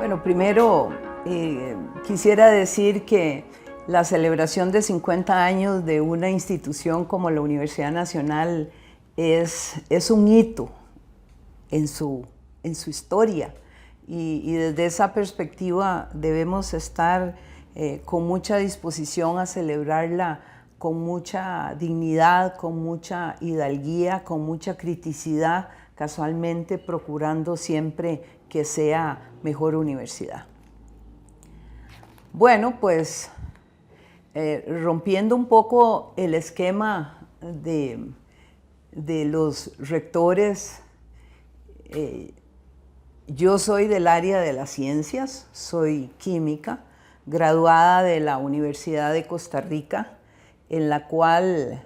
Bueno, primero quisiera decir que la celebración de 50 años de una institución como la Universidad Nacional es un hito en su historia y desde esa perspectiva debemos estar con mucha disposición a celebrarla con mucha dignidad, con mucha hidalguía, con mucha criticidad, casualmente procurando siempre que sea mejor universidad. Bueno, pues rompiendo un poco el esquema de los rectores, yo soy del área de las ciencias, soy química, graduada de la Universidad de Costa Rica, en la cual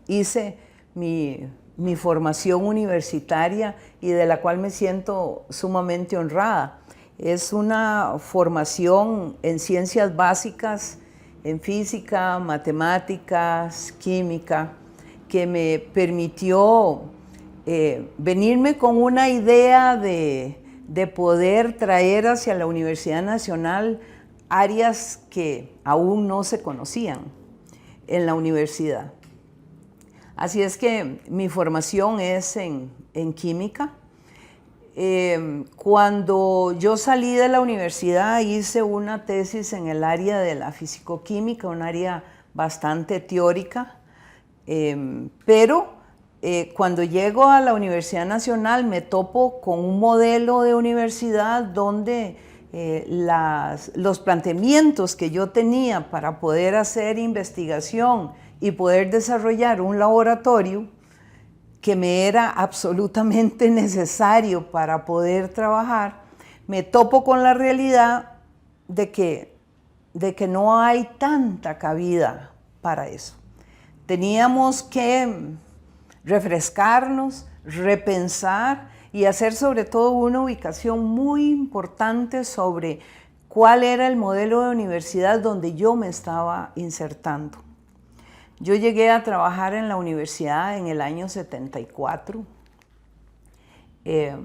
hice mi formación universitaria y de la cual me siento sumamente honrada. Es una formación en ciencias básicas, en física, matemáticas, química, que me permitió venirme con una idea de poder traer hacia la Universidad Nacional áreas que aún no se conocían en la universidad. Así es que mi formación es en química. Cuando yo salí de la universidad hice una tesis en el área de la fisicoquímica, un área bastante teórica, pero cuando llego a la Universidad Nacional me topo con un modelo de universidad donde los planteamientos que yo tenía para poder hacer investigación y poder desarrollar un laboratorio que me era absolutamente necesario para poder trabajar, me topo con la realidad de que no hay tanta cabida para eso. Teníamos que refrescarnos, repensar y hacer sobre todo una ubicación muy importante sobre cuál era el modelo de universidad donde yo me estaba insertando. Yo llegué a trabajar en la universidad en el año 74,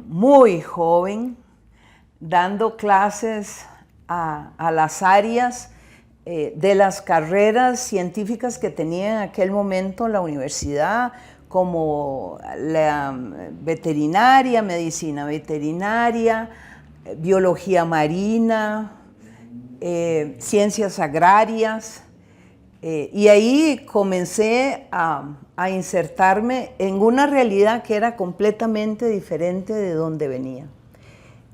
muy joven, dando clases a las áreas de las carreras científicas que tenía en aquel momento la universidad, como la veterinaria, medicina veterinaria, biología marina, ciencias agrarias. Y ahí comencé a insertarme en una realidad que era completamente diferente de donde venía.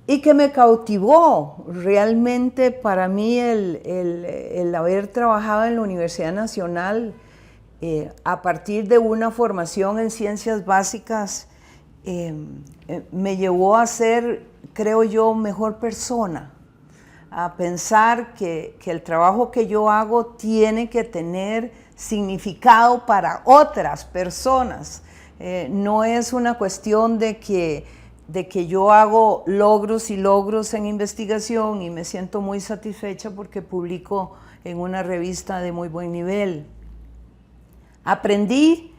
Y que me cautivó realmente para mí el haber trabajado en la Universidad Nacional a partir de una formación en ciencias básicas, me llevó a ser, creo yo, mejor persona, a pensar que el trabajo que yo hago tiene que tener significado para otras personas. No es una cuestión de que yo hago logros y logros en investigación y me siento muy satisfecha porque publico en una revista de muy buen nivel. Aprendí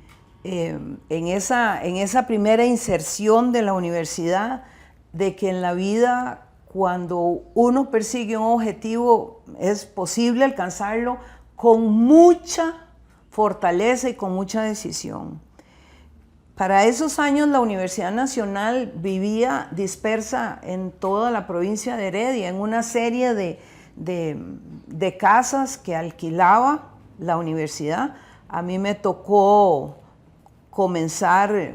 en esa primera inserción de la universidad de que en la vida, cuando uno persigue un objetivo, es posible alcanzarlo con mucha fortaleza y con mucha decisión. Para esos años la Universidad Nacional vivía dispersa en toda la provincia de Heredia, en una serie de casas que alquilaba la universidad. A mí me tocó comenzar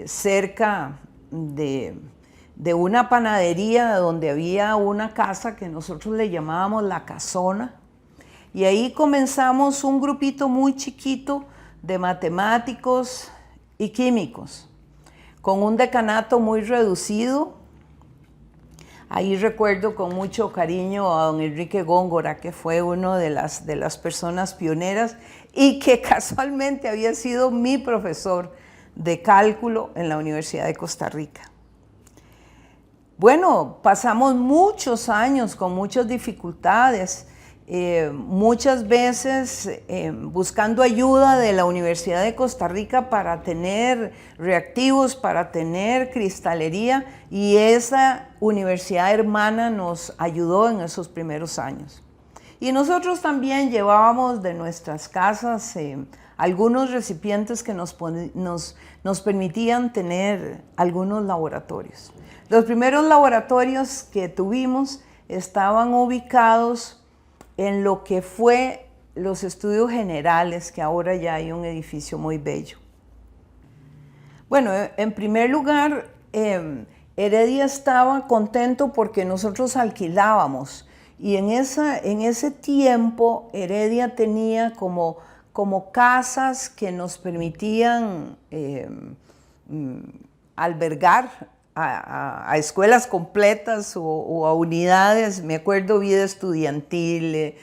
cerca de una panadería donde había una casa que nosotros le llamábamos La Casona. Y ahí comenzamos un grupito muy chiquito de matemáticos y químicos, con un decanato muy reducido. Ahí recuerdo con mucho cariño a don Enrique Góngora, que fue una de las personas pioneras y que casualmente había sido mi profesor de cálculo en la Universidad de Costa Rica. Bueno, pasamos muchos años con muchas dificultades muchas veces buscando ayuda de la Universidad de Costa Rica para tener reactivos, para tener cristalería, y esa universidad hermana nos ayudó en esos primeros años. Y nosotros también llevábamos de nuestras casas algunos recipientes que nos permitían tener algunos laboratorios. Los primeros laboratorios que tuvimos estaban ubicados en lo que fue los estudios generales, que ahora ya hay un edificio muy bello. Bueno, en primer lugar, Heredia estaba contento porque nosotros alquilábamos, y en ese tiempo Heredia tenía como casas que nos permitían albergar a escuelas completas o a unidades. Me acuerdo, vida estudiantil,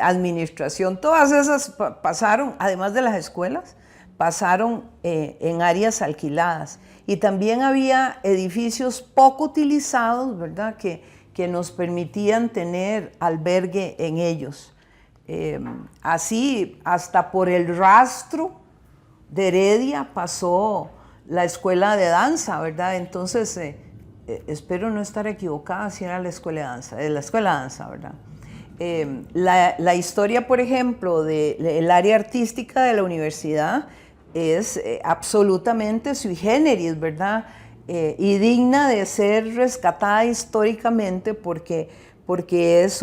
administración, todas esas pasaron, además de las escuelas, pasaron en áreas alquiladas. Y también había edificios poco utilizados, ¿verdad?, que nos permitían tener albergue en ellos. Así, hasta por el rastro de Heredia pasó la escuela de danza, ¿verdad? Entonces, espero no estar equivocada si era la escuela de danza, ¿verdad? La historia, por ejemplo, del área artística de la universidad es absolutamente sui generis, ¿verdad? Y digna de ser rescatada históricamente porque es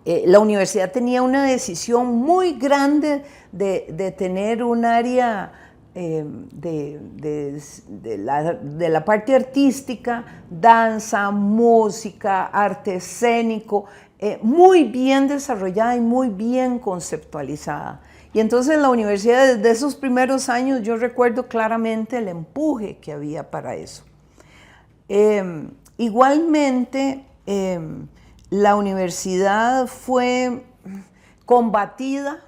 la universidad tenía una decisión muy grande de tener un área de la parte artística, danza, música, arte escénico, muy bien desarrollada y muy bien conceptualizada. Y entonces la universidad, desde esos primeros años, yo recuerdo claramente el empuje que había para eso. Igualmente, la universidad fue combatida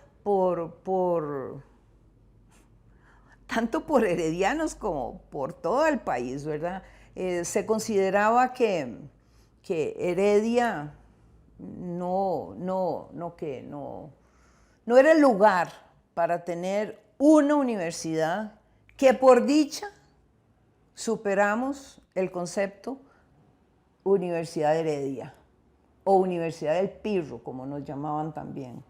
tanto por heredianos como por todo el país, ¿verdad? Se consideraba que Heredia no era el lugar para tener una universidad, que por dicha superamos el concepto Universidad de Heredia o Universidad del Pirro, como nos llamaban también.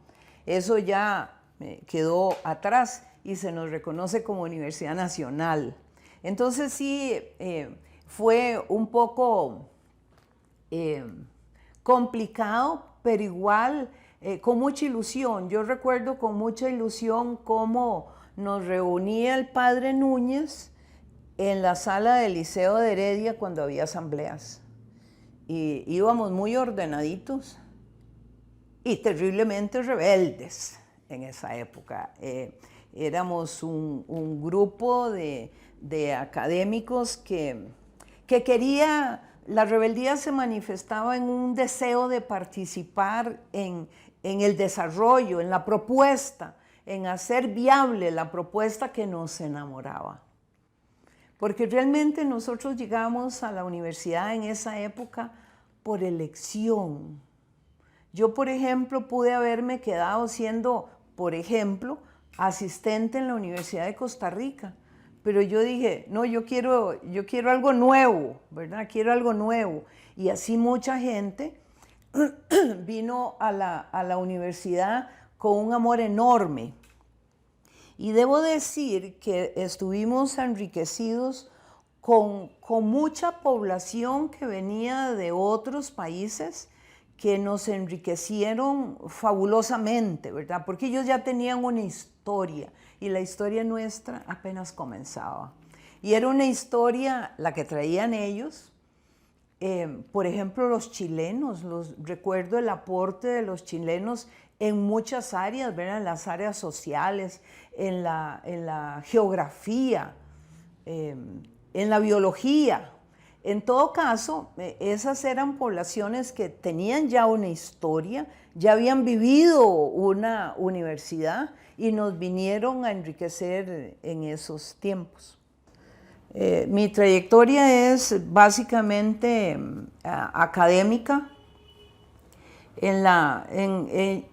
Eso ya quedó atrás y se nos reconoce como Universidad Nacional. Entonces sí, fue un poco complicado, pero igual con mucha ilusión. Yo recuerdo con mucha ilusión cómo nos reunía el padre Núñez en la sala del Liceo de Heredia cuando había asambleas. Y íbamos muy ordenaditos y terriblemente rebeldes en esa época. Éramos un grupo de académicos que quería. La rebeldía se manifestaba en un deseo de participar en el desarrollo, en la propuesta, en hacer viable la propuesta que nos enamoraba. Porque realmente nosotros llegamos a la universidad en esa época por elección. Yo, por ejemplo, pude haberme quedado siendo, por ejemplo, asistente en la Universidad de Costa Rica. Pero yo dije, no, yo quiero algo nuevo, ¿verdad? Quiero algo nuevo. Y así mucha gente vino a la universidad con un amor enorme. Y debo decir que estuvimos enriquecidos con mucha población que venía de otros países que nos enriquecieron fabulosamente, ¿verdad? Porque ellos ya tenían una historia y la historia nuestra apenas comenzaba. Y era una historia la que traían ellos. Por ejemplo, los chilenos, recuerdo el aporte de los chilenos en muchas áreas, ¿verdad? En las áreas sociales, en la geografía, en la biología. En todo caso, esas eran poblaciones que tenían ya una historia, ya habían vivido una universidad y nos vinieron a enriquecer en esos tiempos. Mi trayectoria es básicamente académica.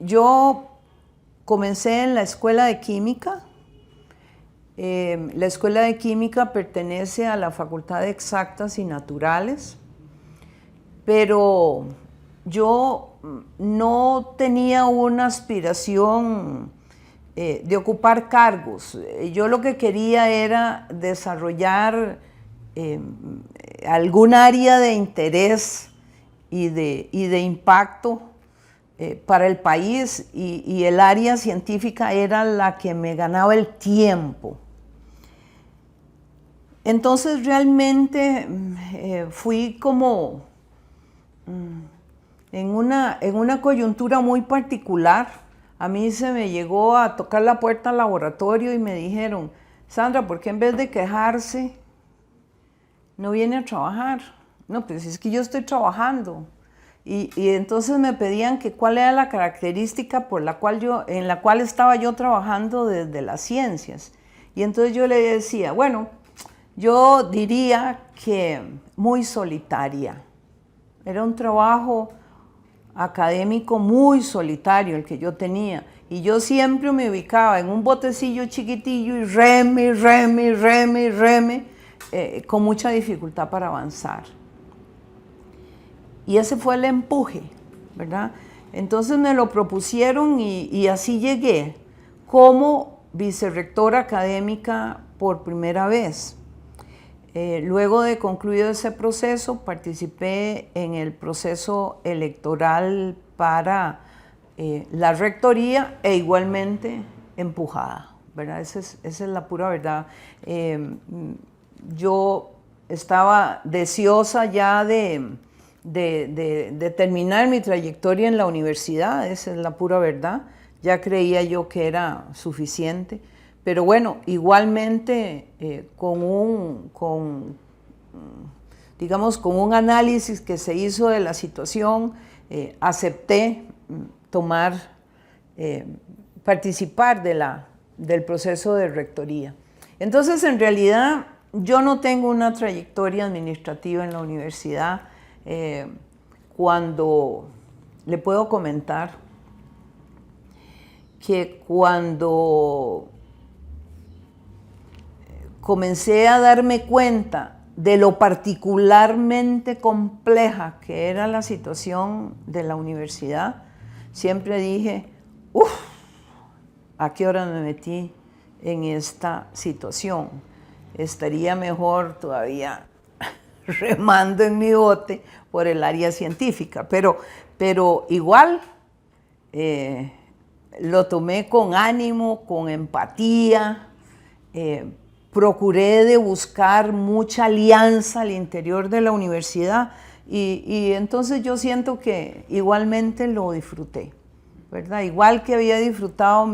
Yo comencé en la Escuela de Química. La Escuela de Química pertenece a la Facultad de Exactas y Naturales, pero yo no tenía una aspiración de ocupar cargos. Yo lo que quería era desarrollar algún área de interés y de impacto para el país, y el área científica era la que me ganaba el tiempo. Entonces realmente fui como en una coyuntura muy particular. A mí se me llegó a tocar la puerta al laboratorio y me dijeron: Sandra, ¿por qué en vez de quejarse no viene a trabajar? No, pues es que yo estoy trabajando. Y entonces me pedían que cuál era la característica en la cual estaba yo trabajando desde las ciencias. Y entonces yo le decía, bueno, yo diría que muy solitaria. Era un trabajo académico muy solitario el que yo tenía. Y yo siempre me ubicaba en un botecillo chiquitillo y reme, con mucha dificultad para avanzar. Y ese fue el empuje, ¿verdad? Entonces me lo propusieron y así llegué como vicerrectora académica por primera vez. Luego de concluido ese proceso, participé en el proceso electoral para la rectoría e igualmente empujada, ¿verdad? Esa es la pura verdad. Yo estaba deseosa ya de terminar mi trayectoria en la universidad, esa es la pura verdad. Ya creía yo que era suficiente. Pero bueno, igualmente con un análisis que se hizo de la situación, acepté participar del proceso de rectoría. Entonces, en realidad, yo no tengo una trayectoria administrativa en la universidad. Cuando le puedo comentar que cuando comencé a darme cuenta de lo particularmente compleja que era la situación de la universidad, siempre dije, ¿a qué hora me metí en esta situación? Estaría mejor todavía remando en mi bote por el área científica, pero igual lo tomé con ánimo, con empatía. Procuré de buscar mucha alianza al interior de la universidad y entonces yo siento que igualmente lo disfruté, ¿verdad? Igual que había disfrutado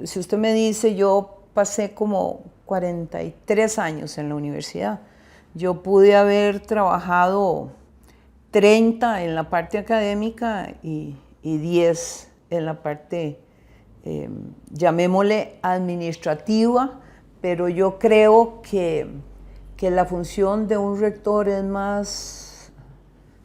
si usted me dice, yo pasé como 43 años en la universidad. Yo pude haber trabajado 30 en la parte académica y 10 en la parte, llamémosle administrativa, pero yo creo que la función de un rector es más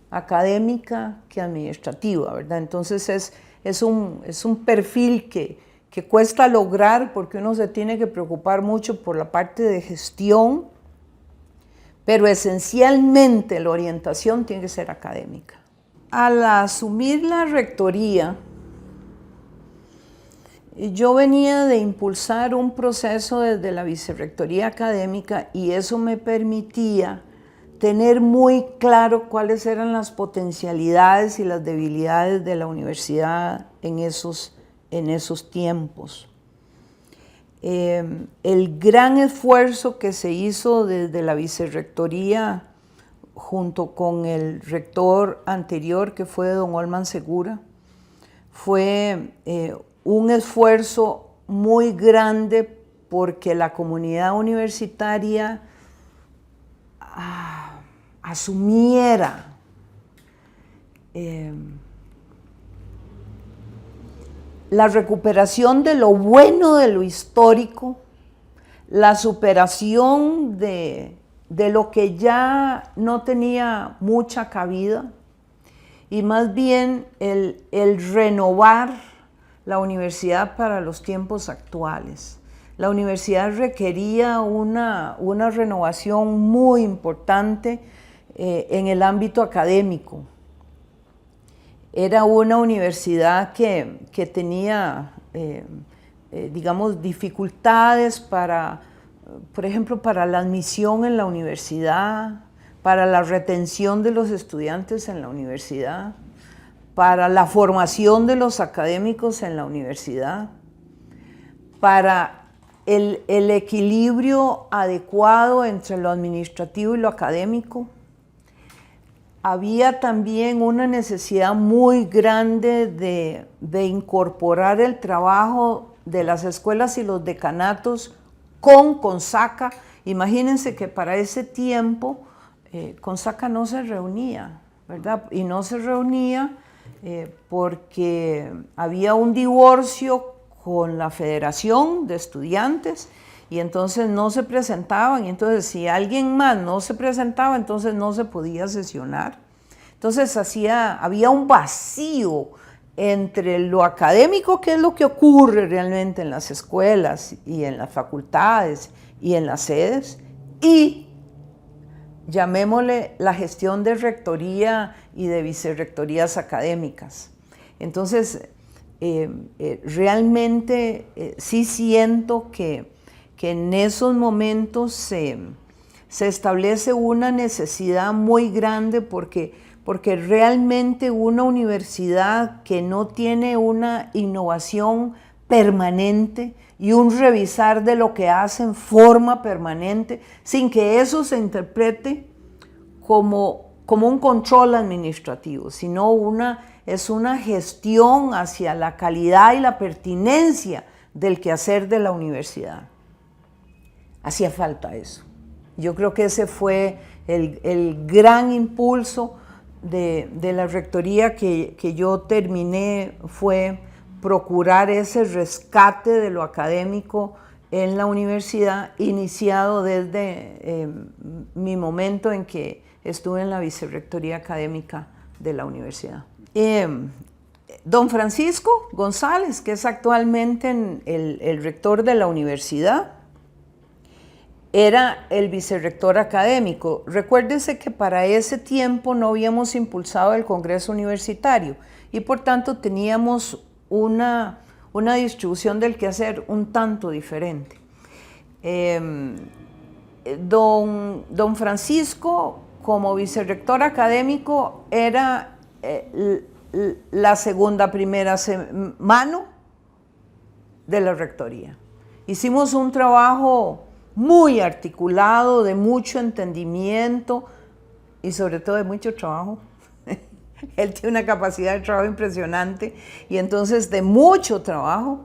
académica que administrativa, ¿verdad? Entonces es un perfil que cuesta lograr porque uno se tiene que preocupar mucho por la parte de gestión, pero esencialmente la orientación tiene que ser académica. Al asumir la rectoría, yo venía de impulsar un proceso desde la vicerrectoría académica y eso me permitía tener muy claro cuáles eran las potencialidades y las debilidades de la universidad en esos tiempos. El gran esfuerzo que se hizo desde la vicerrectoría junto con el rector anterior, que fue don Olman Segura, fue un esfuerzo muy grande porque la comunidad universitaria asumiera la recuperación de lo bueno de lo histórico, la superación de lo que ya no tenía mucha cabida y más bien el renovar la universidad para los tiempos actuales. La universidad requería una renovación muy importante en el ámbito académico. Era una universidad que tenía, digamos, dificultades para, por ejemplo, para la admisión en la universidad, para la retención de los estudiantes en la universidad, para la formación de los académicos en la universidad, para el equilibrio adecuado entre lo administrativo y lo académico. Había también una necesidad muy grande de incorporar el trabajo de las escuelas y los decanatos con CONSACA. Imagínense que para ese tiempo CONSACA no se reunía, ¿verdad? Y no se reunía porque había un divorcio con la Federación de Estudiantes y entonces no se presentaban, y entonces si alguien más no se presentaba, entonces no se podía sesionar. Entonces había un vacío entre lo académico, que es lo que ocurre realmente en las escuelas y en las facultades y en las sedes, y llamémosle la gestión de rectoría y de vicerrectorías académicas. Entonces, realmente sí siento que en esos momentos se establece una necesidad muy grande porque realmente una universidad que no tiene una innovación permanente y un revisar de lo que hace en forma permanente, sin que eso se interprete como un control administrativo, sino es una gestión hacia la calidad y la pertinencia del quehacer de la universidad. Hacía falta eso. Yo creo que ese fue el gran impulso de la rectoría que yo terminé, fue procurar ese rescate de lo académico en la universidad, iniciado desde mi momento en que estuve en la vicerrectoría académica de la universidad. Don Francisco González, que es actualmente el rector de la universidad, era el vicerrector académico. Recuérdese que para ese tiempo no habíamos impulsado el Congreso Universitario y por tanto teníamos una distribución del quehacer un tanto diferente. Don Francisco, como vicerrector académico, era la primera mano de la rectoría. Hicimos un trabajo muy articulado, de mucho entendimiento y sobre todo de mucho trabajo. Él tiene una capacidad de trabajo impresionante y entonces de mucho trabajo,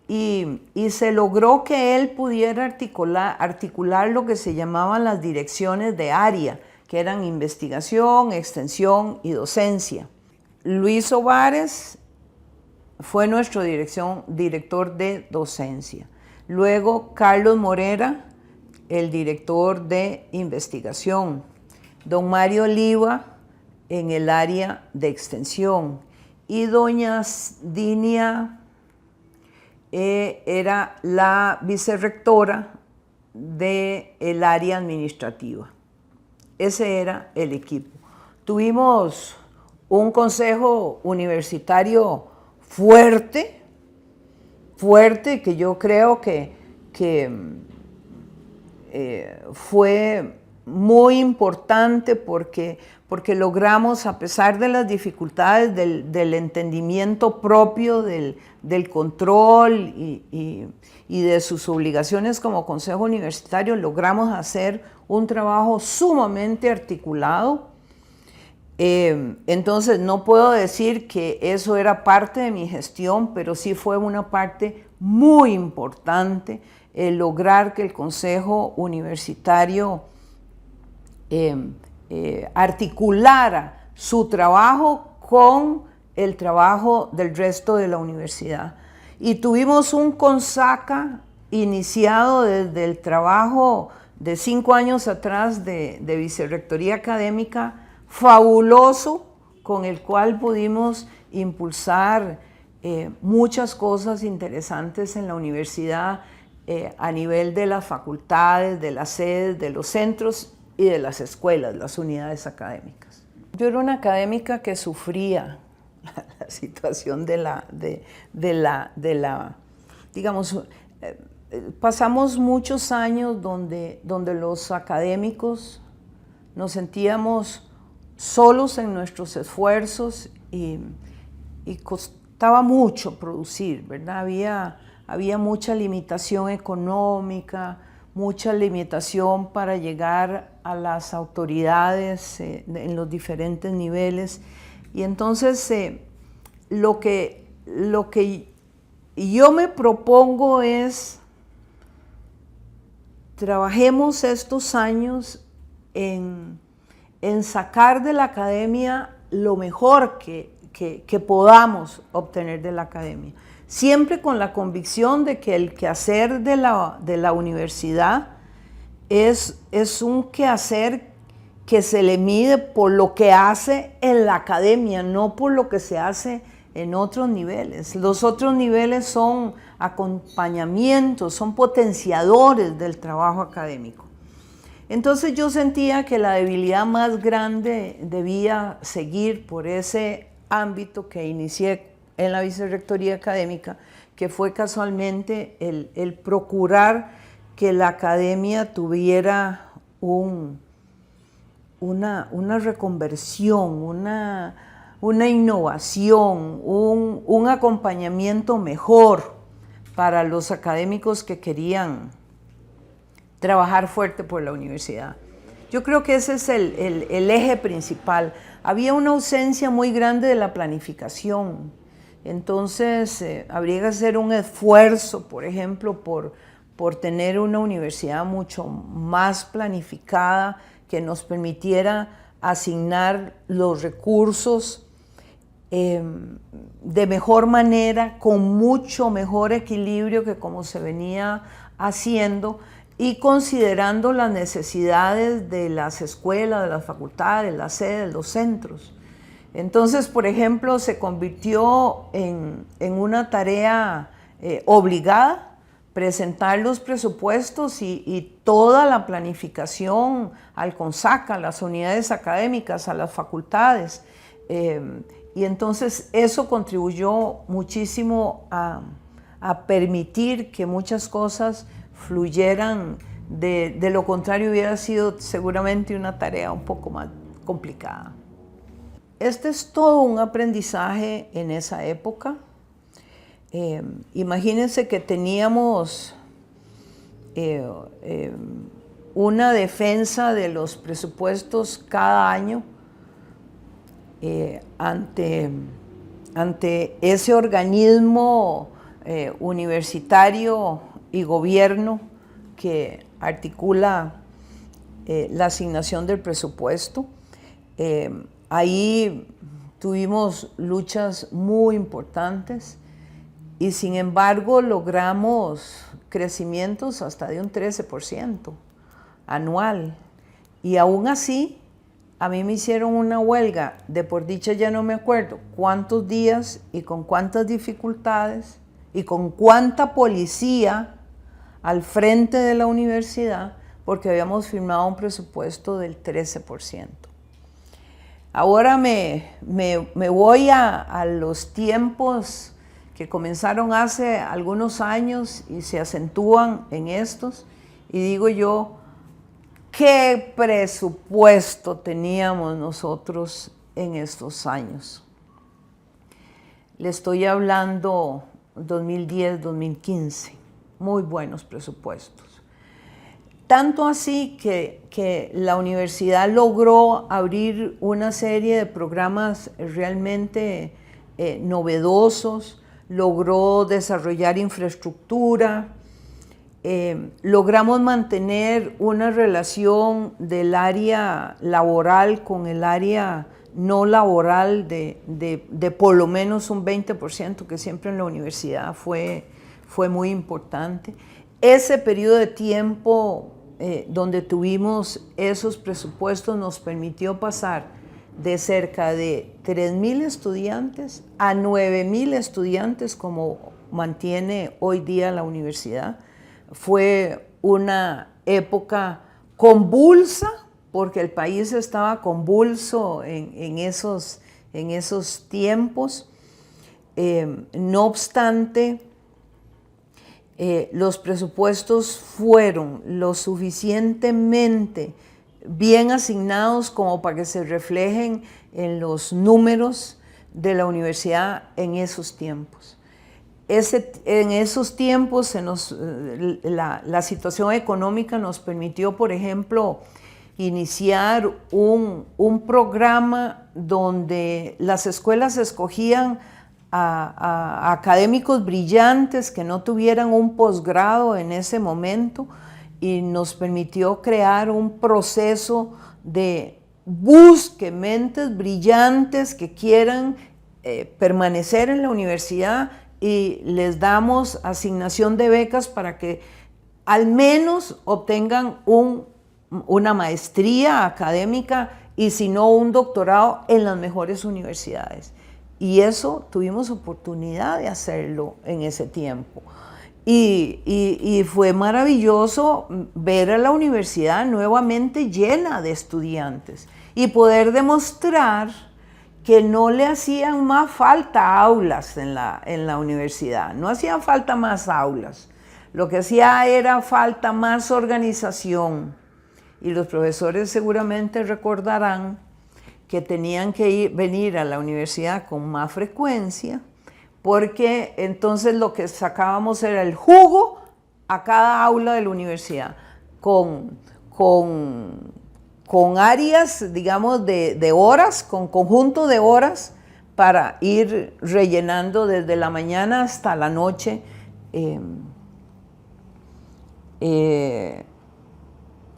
y se logró que él pudiera articular lo que se llamaban las direcciones de área, que eran investigación, extensión y docencia. Luis Ovares fue nuestro director de docencia. Luego Carlos Morera, el director de investigación. Don Mario Oliva en el área de extensión. Y doña Dinia era la vicerrectora del área administrativa. Ese era el equipo. Tuvimos un consejo universitario fuerte, que yo creo que fue muy importante porque logramos, a pesar de las dificultades del entendimiento propio del control y de sus obligaciones como consejo universitario, logramos hacer un trabajo sumamente articulado. Entonces no puedo decir que eso era parte de mi gestión, pero sí fue una parte muy importante lograr que el Consejo Universitario articulara su trabajo con el trabajo del resto de la universidad. Y tuvimos un CONSACA iniciado desde el trabajo de 5 años atrás de vicerrectoría académica, fabuloso, con el cual pudimos impulsar muchas cosas interesantes en la universidad a nivel de las facultades, de las sedes, de los centros y de las escuelas, las unidades académicas. Yo era una académica que sufría la situación digamos, pasamos muchos años donde los académicos nos sentíamos solos en nuestros esfuerzos y costaba mucho producir, ¿verdad? Había mucha limitación económica, mucha limitación para llegar a las autoridades en los diferentes niveles. Y entonces lo que yo me propongo es trabajemos estos años en sacar de la academia lo mejor que podamos obtener de la academia. Siempre con la convicción de que el quehacer de la universidad es un quehacer que se le mide por lo que hace en la academia, no por lo que se hace en otros niveles. Los otros niveles son acompañamientos, son potenciadores del trabajo académico. Entonces yo sentía que la debilidad más grande debía seguir por ese ámbito que inicié en la vicerrectoría académica, que fue casualmente el procurar que la academia tuviera una reconversión, una innovación, un acompañamiento mejor para los académicos que querían trabajar fuerte por la universidad. Yo creo que ese es el eje principal. Había una ausencia muy grande de la planificación. Entonces, habría que hacer un esfuerzo, por ejemplo, por tener una universidad mucho más planificada que nos permitiera asignar los recursos de mejor manera, con mucho mejor equilibrio que como se venía haciendo, y considerando las necesidades de las escuelas, de las facultades, las sedes, los centros. Entonces, por ejemplo, se convirtió en una tarea obligada presentar los presupuestos y toda la planificación al CONSAC, a las unidades académicas, a las facultades. Y entonces eso contribuyó muchísimo a permitir que muchas cosas fluyeran. De lo contrario hubiera sido seguramente una tarea un poco más complicada. Este es todo un aprendizaje en esa época. Imagínense que teníamos una defensa de los presupuestos cada año ante ese organismo universitario y gobierno que articula la asignación del presupuesto. Ahí tuvimos luchas muy importantes y sin embargo logramos crecimientos hasta de un 13% anual. Y aún así, a mí me hicieron una huelga de, por dicha ya no me acuerdo cuántos días y con cuántas dificultades y con cuánta policía al frente de la universidad, porque habíamos firmado un presupuesto del 13%. Ahora me voy a los tiempos que comenzaron hace algunos años y se acentúan en estos, y digo yo, ¿qué presupuesto teníamos nosotros en estos años? Le estoy hablando 2010, 2015, muy buenos presupuestos. Tanto así que la universidad logró abrir una serie de programas realmente novedosos, logró desarrollar infraestructura, logramos mantener una relación del área laboral con el área no laboral de por lo menos un 20%, que siempre en la universidad fue muy importante. Ese periodo de tiempo donde tuvimos esos presupuestos nos permitió pasar de cerca de 3.000 estudiantes a 9.000 estudiantes como mantiene hoy día la universidad. Fue una época convulsa porque el país estaba convulso en esos tiempos. No obstante, los presupuestos fueron lo suficientemente bien asignados como para que se reflejen en los números de la universidad en esos tiempos. En esos tiempos la situación económica nos permitió, por ejemplo, iniciar un programa donde las escuelas escogían a académicos brillantes que no tuvieran un posgrado en ese momento, y nos permitió crear un proceso de busque mentes brillantes que quieran permanecer en la universidad, y les damos asignación de becas para que al menos obtengan una maestría académica y si no un doctorado en las mejores universidades. Y eso tuvimos oportunidad de hacerlo en ese tiempo. Y fue maravilloso ver a la universidad nuevamente llena de estudiantes y poder demostrar que no le hacían más falta aulas en la universidad, no hacían falta más aulas, lo que hacía era falta más organización. Y los profesores seguramente recordarán que tenían que venir a la universidad con más frecuencia, porque entonces lo que sacábamos era el jugo a cada aula de la universidad, con áreas, digamos, de horas, con conjunto de horas para ir rellenando desde la mañana hasta la noche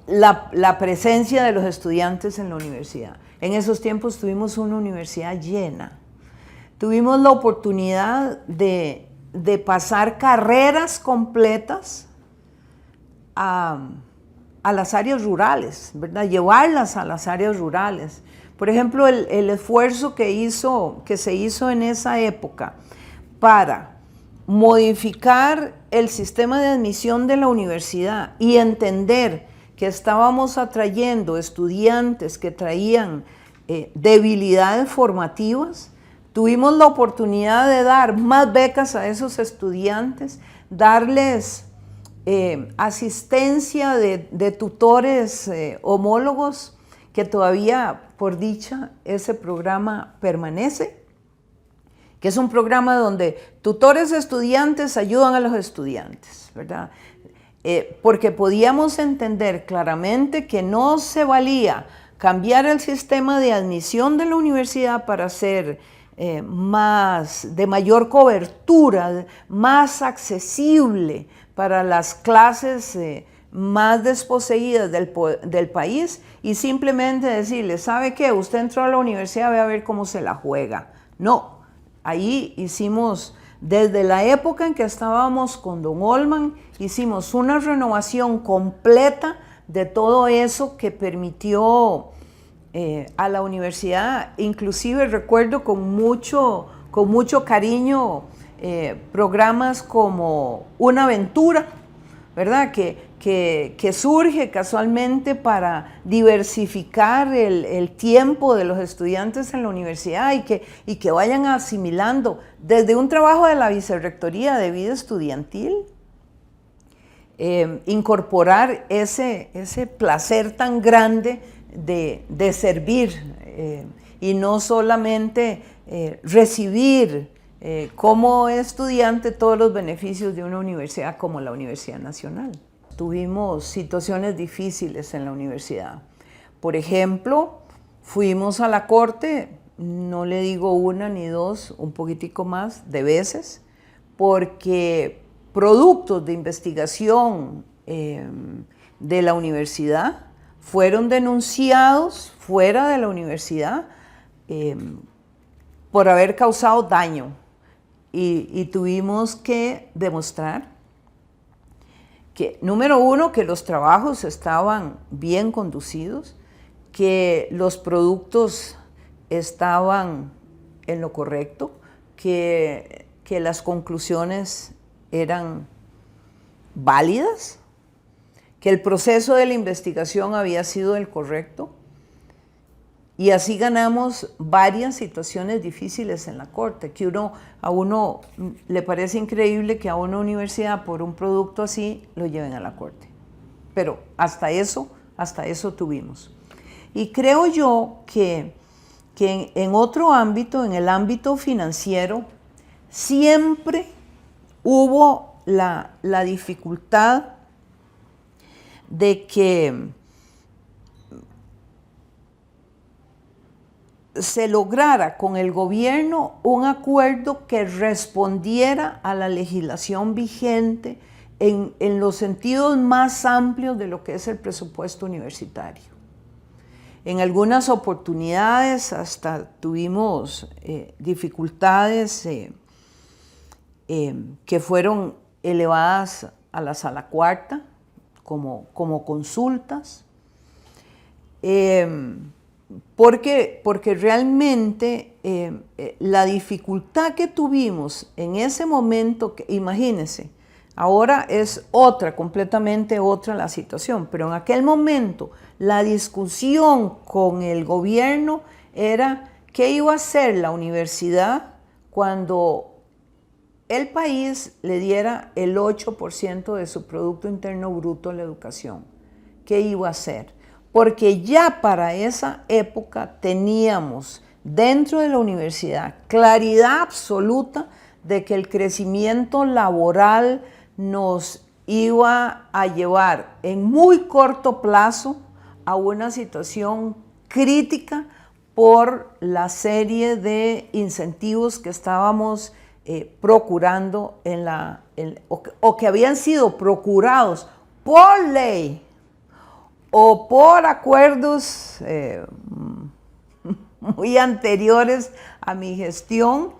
la presencia de los estudiantes en la universidad. En esos tiempos tuvimos una universidad llena. Tuvimos la oportunidad de pasar carreras completas a las áreas rurales, ¿verdad? Llevarlas a las áreas rurales. Por ejemplo, el esfuerzo que se hizo en esa época para modificar el sistema de admisión de la universidad y entender que estábamos atrayendo estudiantes que traían debilidades formativas. Tuvimos la oportunidad de dar más becas a esos estudiantes, darles asistencia de tutores homólogos, que todavía, por dicha, ese programa permanece, que es un programa donde tutores estudiantes ayudan a los estudiantes, ¿verdad? Porque podíamos entender claramente que no se valía cambiar el sistema de admisión de la universidad para ser de mayor cobertura, más accesible para las clases más desposeídas del país, y simplemente decirle, ¿sabe qué? Usted entró a la universidad, ve a ver cómo se la juega. No, ahí hicimos, desde la época en que estábamos con don Olman, hicimos una renovación completa de todo eso que permitió a la universidad. Inclusive recuerdo con mucho cariño programas como Una Aventura, ¿verdad? Que surge casualmente para diversificar el tiempo de los estudiantes en la universidad y que vayan asimilando desde un trabajo de la Vicerrectoría de Vida Estudiantil, incorporar ese placer tan grande de servir y no solamente recibir como estudiante todos los beneficios de una universidad como la Universidad Nacional. Tuvimos situaciones difíciles en la universidad. Por ejemplo, fuimos a la corte, no le digo una ni dos, un poquitico más de veces, porque productos de investigación de la universidad fueron denunciados fuera de la universidad por haber causado daño, y tuvimos que demostrar que, número uno, que los trabajos estaban bien conducidos, que los productos estaban en lo correcto, que las conclusiones eran válidas, que el proceso de la investigación había sido el correcto, y así ganamos varias situaciones difíciles en la corte, que a uno le parece increíble que a una universidad por un producto así lo lleven a la corte. Pero hasta eso tuvimos. Y creo yo que en otro ámbito, en el ámbito financiero, siempre hubo la dificultad de que se lograra con el gobierno un acuerdo que respondiera a la legislación vigente en los sentidos más amplios de lo que es el presupuesto universitario. En algunas oportunidades hasta tuvimos dificultades que fueron elevadas a la sala cuarta como consultas. Porque realmente la dificultad que tuvimos en ese momento, imagínense, ahora es completamente otra la situación, pero en aquel momento la discusión con el gobierno era qué iba a hacer la universidad cuando el país le diera el 8% de su Producto Interno Bruto a la educación. ¿Qué iba a hacer? Porque ya para esa época teníamos dentro de la universidad claridad absoluta de que el crecimiento laboral nos iba a llevar en muy corto plazo a una situación crítica por la serie de incentivos que estábamos procurando o que habían sido procurados por ley o por acuerdos muy anteriores a mi gestión,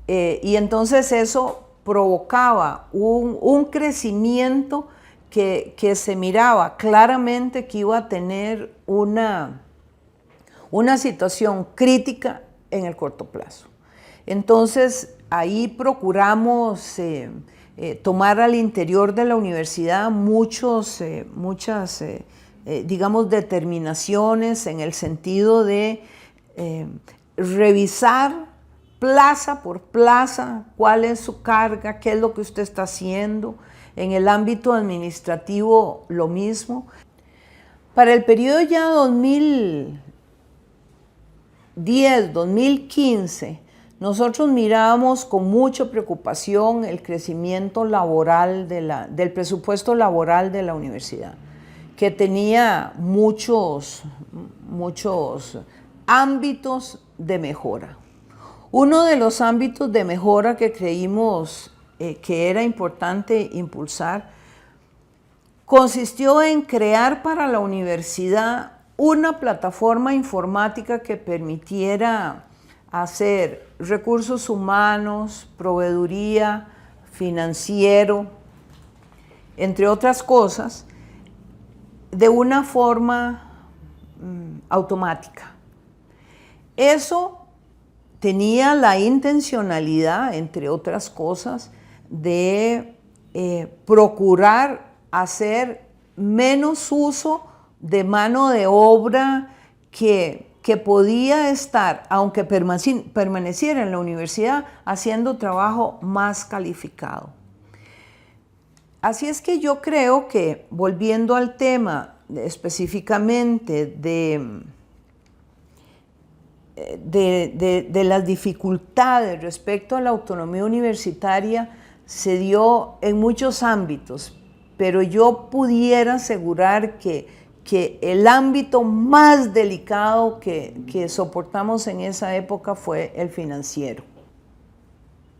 y entonces eso provocaba un crecimiento que se miraba claramente que iba a tener una situación crítica en el corto plazo. Entonces ahí procuramos tomar al interior de la universidad muchas digamos, determinaciones en el sentido de revisar plaza por plaza cuál es su carga, qué es lo que usted está haciendo. En el ámbito administrativo, lo mismo. Para el periodo ya 2010-2015, nosotros mirábamos con mucha preocupación el crecimiento laboral del presupuesto laboral de la universidad, que tenía muchos ámbitos de mejora. Uno de los ámbitos de mejora que creímos que era importante impulsar consistió en crear para la universidad una plataforma informática que permitiera hacer recursos humanos, proveeduría, financiero, entre otras cosas, de una forma automática. Eso tenía la intencionalidad, entre otras cosas, de procurar hacer menos uso de mano de obra que podía estar, aunque permaneciera en la universidad, haciendo trabajo más calificado. Así es que yo creo que, volviendo al tema específicamente de las dificultades respecto a la autonomía universitaria, se dio en muchos ámbitos, pero yo pudiera asegurar que el ámbito más delicado que soportamos en esa época fue el financiero.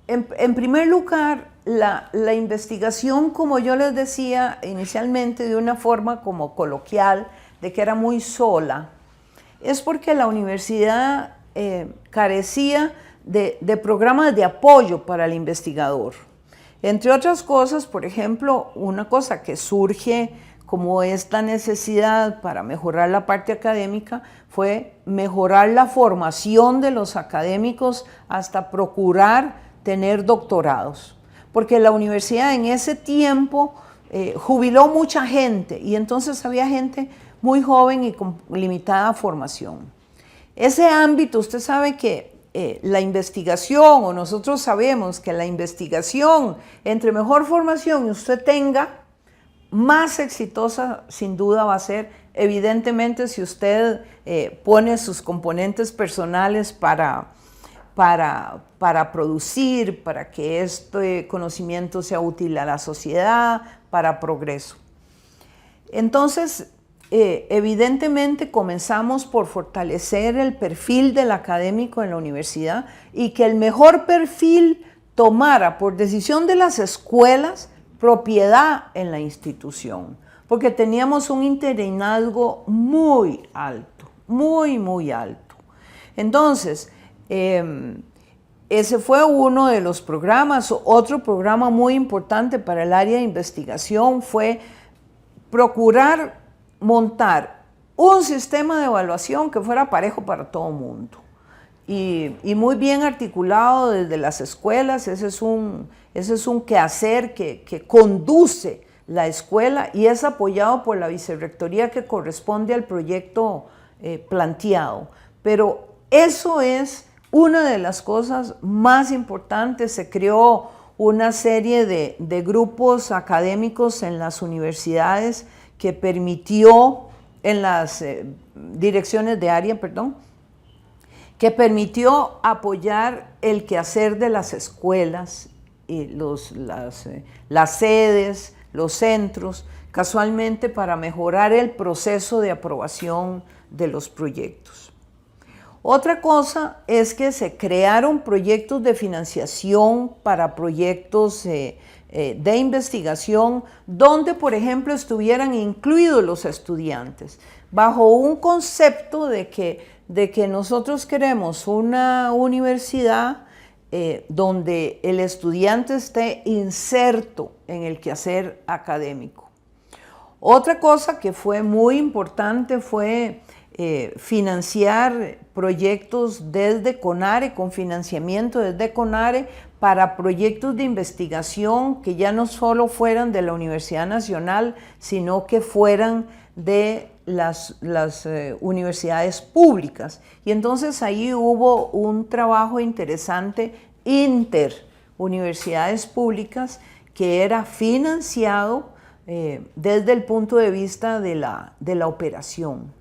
En primer lugar, la investigación, como yo les decía inicialmente de una forma como coloquial, de que era muy sola, es porque la universidad carecía de programas de apoyo para el investigador. Entre otras cosas, por ejemplo, una cosa que surge como esta necesidad para mejorar la parte académica fue mejorar la formación de los académicos hasta procurar tener doctorados. Porque la universidad en ese tiempo jubiló mucha gente y entonces había gente muy joven y con limitada formación. Ese ámbito, usted sabe que la investigación, o nosotros sabemos que la investigación, entre mejor formación usted tenga, más exitosa sin duda va a ser, evidentemente, si usted pone sus componentes personales para producir, para que este conocimiento sea útil a la sociedad, para progreso. Entonces, evidentemente comenzamos por fortalecer el perfil del académico en la universidad y que el mejor perfil tomara por decisión de las escuelas propiedad en la institución, porque teníamos un interinazgo muy alto, muy alto. Entonces, ese fue uno de los programas. Otro programa muy importante para el área de investigación fue procurar montar un sistema de evaluación que fuera parejo para todo el mundo y muy bien articulado desde las escuelas. Ese es un quehacer que conduce la escuela y es apoyado por la vicerrectoría que corresponde al proyecto planteado. Pero eso es una de las cosas más importantes. Se creó una serie de grupos académicos en las universidades que permitió, en las direcciones de área, perdón, que permitió apoyar el quehacer de las escuelas, y las sedes, los centros, casualmente para mejorar el proceso de aprobación de los proyectos. Otra cosa es que se crearon proyectos de financiación para proyectos de investigación donde, por ejemplo, estuvieran incluidos los estudiantes, bajo un concepto de que nosotros queremos una universidad donde el estudiante esté inserto en el quehacer académico. Otra cosa que fue muy importante fue financiar proyectos desde CONARE, con financiamiento desde CONARE, para proyectos de investigación que ya no solo fueran de la Universidad Nacional, sino que fueran de las universidades públicas. Y entonces ahí hubo un trabajo interesante interuniversidades públicas que era financiado desde el punto de vista de la operación.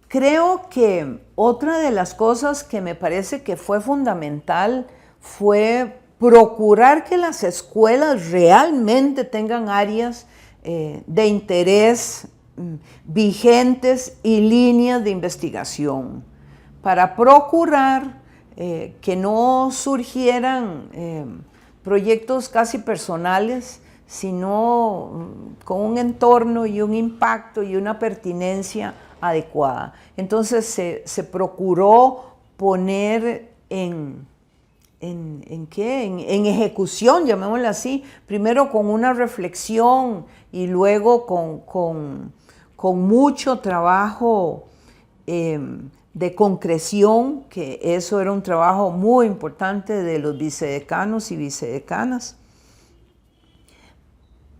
Creo que otra de las cosas que me parece que fue fundamental fue procurar que las escuelas realmente tengan áreas de interés vigentes y líneas de investigación, para procurar que no surgieran proyectos casi personales, sino con un entorno y un impacto y una pertinencia adecuada. Entonces se procuró poner en ejecución, llamémoslo así, primero con una reflexión y luego con mucho trabajo de concreción, que eso era un trabajo muy importante de los vicedecanos y vicedecanas,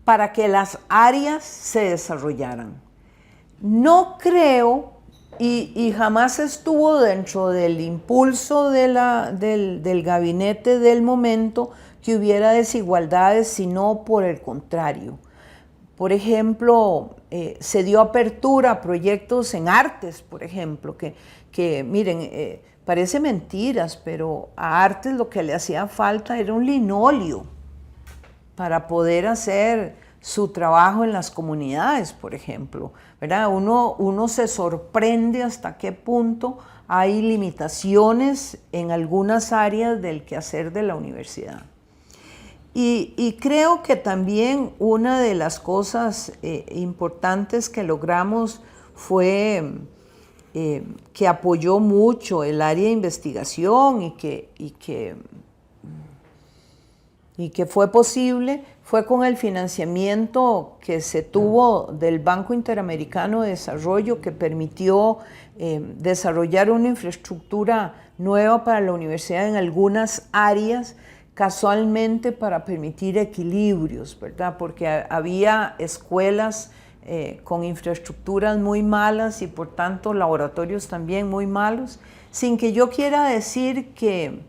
para que las áreas se desarrollaran. No creo, y jamás estuvo dentro del impulso del gabinete del momento, que hubiera desigualdades, sino por el contrario. Por ejemplo, se dio apertura a proyectos en artes, por ejemplo, que miren, parece mentiras, pero a artes lo que le hacía falta era un linóleo para poder hacer su trabajo en las comunidades, por ejemplo, ¿verdad? Uno se sorprende hasta qué punto hay limitaciones en algunas áreas del quehacer de la universidad. Y creo que también una de las cosas importantes que logramos fue que apoyó mucho el área de investigación y que y que fue posible fue con el financiamiento que se tuvo del Banco Interamericano de Desarrollo, que permitió desarrollar una infraestructura nueva para la universidad en algunas áreas, casualmente para permitir equilibrios, ¿verdad? Porque había escuelas con infraestructuras muy malas y por tanto laboratorios también muy malos, sin que yo quiera decir que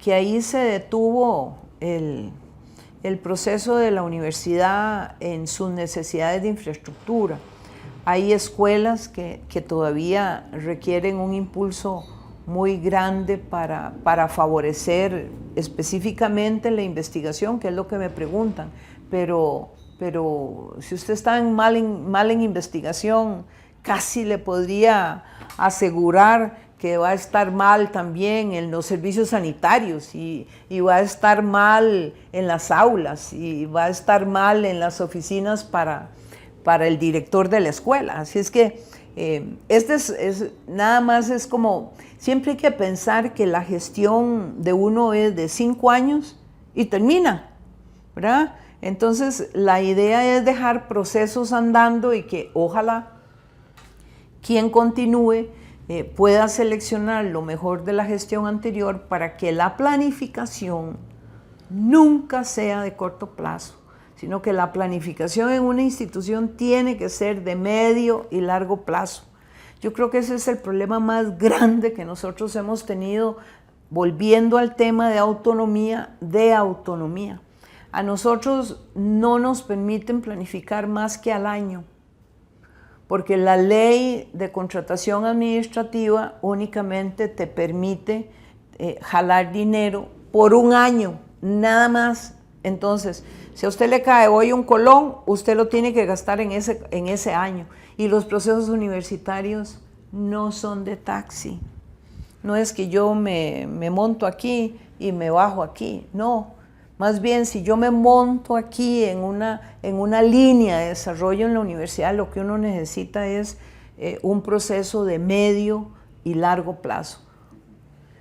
ahí se detuvo el proceso de la universidad en sus necesidades de infraestructura. Hay escuelas que todavía requieren un impulso muy grande para favorecer específicamente la investigación, que es lo que me preguntan, pero si usted está mal en investigación, casi le podría asegurar que va a estar mal también en los servicios sanitarios y va a estar mal en las aulas y va a estar mal en las oficinas para el director de la escuela. Así es que nada más es como, siempre hay que pensar que la gestión de uno es de 5 años y termina, ¿verdad? Entonces la idea es dejar procesos andando y que ojalá quien continúe pueda seleccionar lo mejor de la gestión anterior para que la planificación nunca sea de corto plazo, sino que la planificación en una institución tiene que ser de medio y largo plazo. Yo creo que ese es el problema más grande que nosotros hemos tenido, volviendo al tema de autonomía. A nosotros no nos permiten planificar más que al año, porque la ley de contratación administrativa únicamente te permite jalar dinero por un año, nada más. Entonces, si a usted le cae hoy un colón, usted lo tiene que gastar en ese año. Y los procesos universitarios no son de taxi. No es que yo me monto aquí y me bajo aquí, no. Más bien, si yo me monto aquí en una línea de desarrollo en la universidad, lo que uno necesita es un proceso de medio y largo plazo.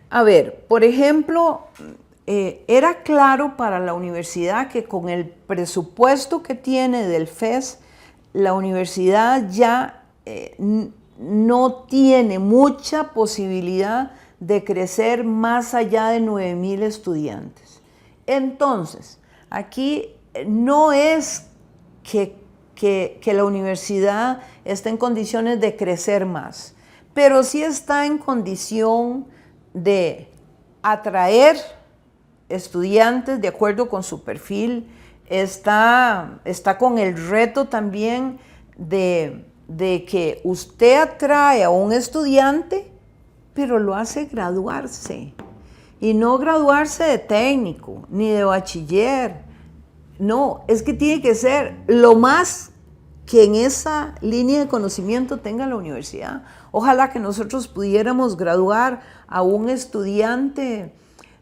A ver, por ejemplo, era claro para la universidad que con el presupuesto que tiene del FES, la universidad ya no tiene mucha posibilidad de crecer más allá de 9,000 estudiantes. Entonces, aquí no es que la universidad esté en condiciones de crecer más, pero sí está en condición de atraer estudiantes de acuerdo con su perfil, está con el reto también de que usted atrae a un estudiante, pero lo hace graduarse. Y no graduarse de técnico, ni de bachiller. No, es que tiene que ser lo más que en esa línea de conocimiento tenga la universidad. Ojalá que nosotros pudiéramos graduar a un estudiante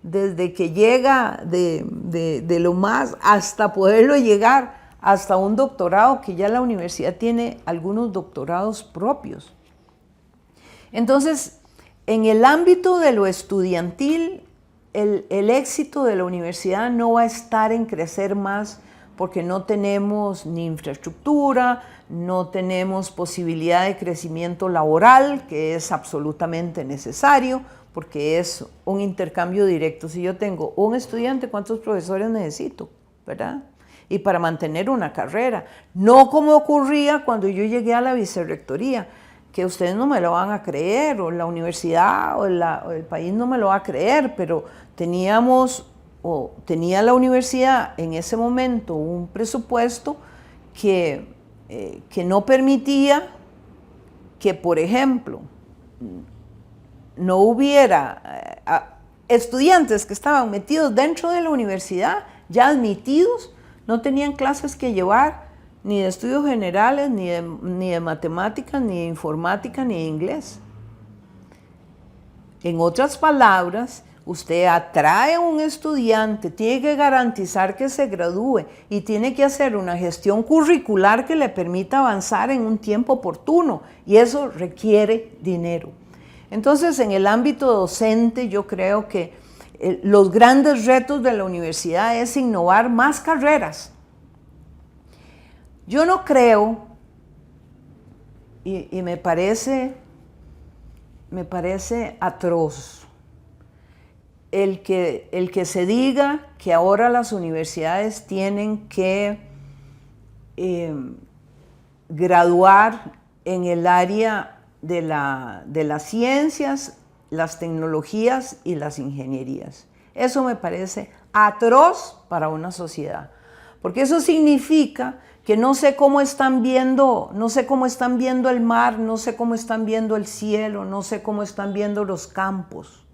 desde que llega de lo más hasta poderlo llegar hasta un doctorado, que ya la universidad tiene algunos doctorados propios. Entonces, en el ámbito de lo estudiantil, el éxito de la universidad no va a estar en crecer más porque no tenemos ni infraestructura, no tenemos posibilidad de crecimiento laboral, que es absolutamente necesario, porque es un intercambio directo. Si yo tengo un estudiante, ¿cuántos profesores necesito? ¿Verdad? Y para mantener una carrera. No como ocurría cuando yo llegué a la vicerrectoría, que ustedes no me lo van a creer, o la universidad o el país no me lo va a creer, pero tenía la universidad en ese momento un presupuesto que no permitía que, por ejemplo, no hubiera estudiantes que estaban metidos dentro de la universidad, ya admitidos, no tenían clases que llevar, ni de estudios generales, ni de matemáticas, ni de informática, ni de inglés. En otras palabras, usted atrae a un estudiante, tiene que garantizar que se gradúe y tiene que hacer una gestión curricular que le permita avanzar en un tiempo oportuno, y eso requiere dinero. Entonces, en el ámbito docente, yo creo que los grandes retos de la universidad es innovar más carreras. Yo no creo, y me parece atroz, el que se diga que ahora las universidades tienen que graduar en el área de las ciencias, las tecnologías y las ingenierías. Eso me parece atroz para una sociedad, porque eso significa que no sé cómo están viendo el mar, no sé cómo están viendo el cielo, no sé cómo están viendo los campos.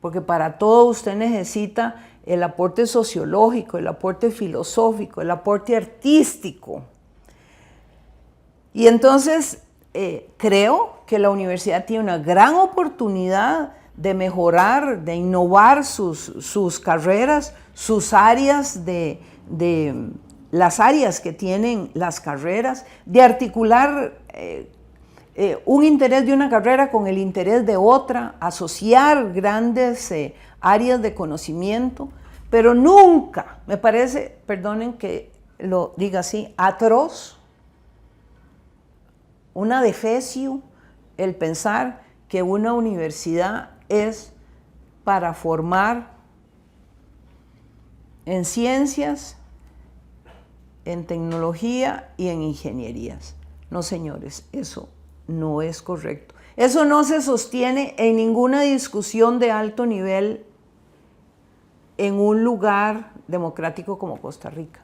Porque para todo usted necesita el aporte sociológico, el aporte filosófico, el aporte artístico. Y entonces creo que la universidad tiene una gran oportunidad de mejorar, de innovar sus carreras, sus áreas las áreas que tienen las carreras, de articular un interés de una carrera con el interés de otra, asociar grandes áreas de conocimiento, pero nunca, me parece, perdonen que lo diga así, atroz, una defecio, el pensar que una universidad es para formar en ciencias, en tecnología y en ingenierías. No, señores, eso no es correcto. Eso no se sostiene en ninguna discusión de alto nivel en un lugar democrático como Costa Rica,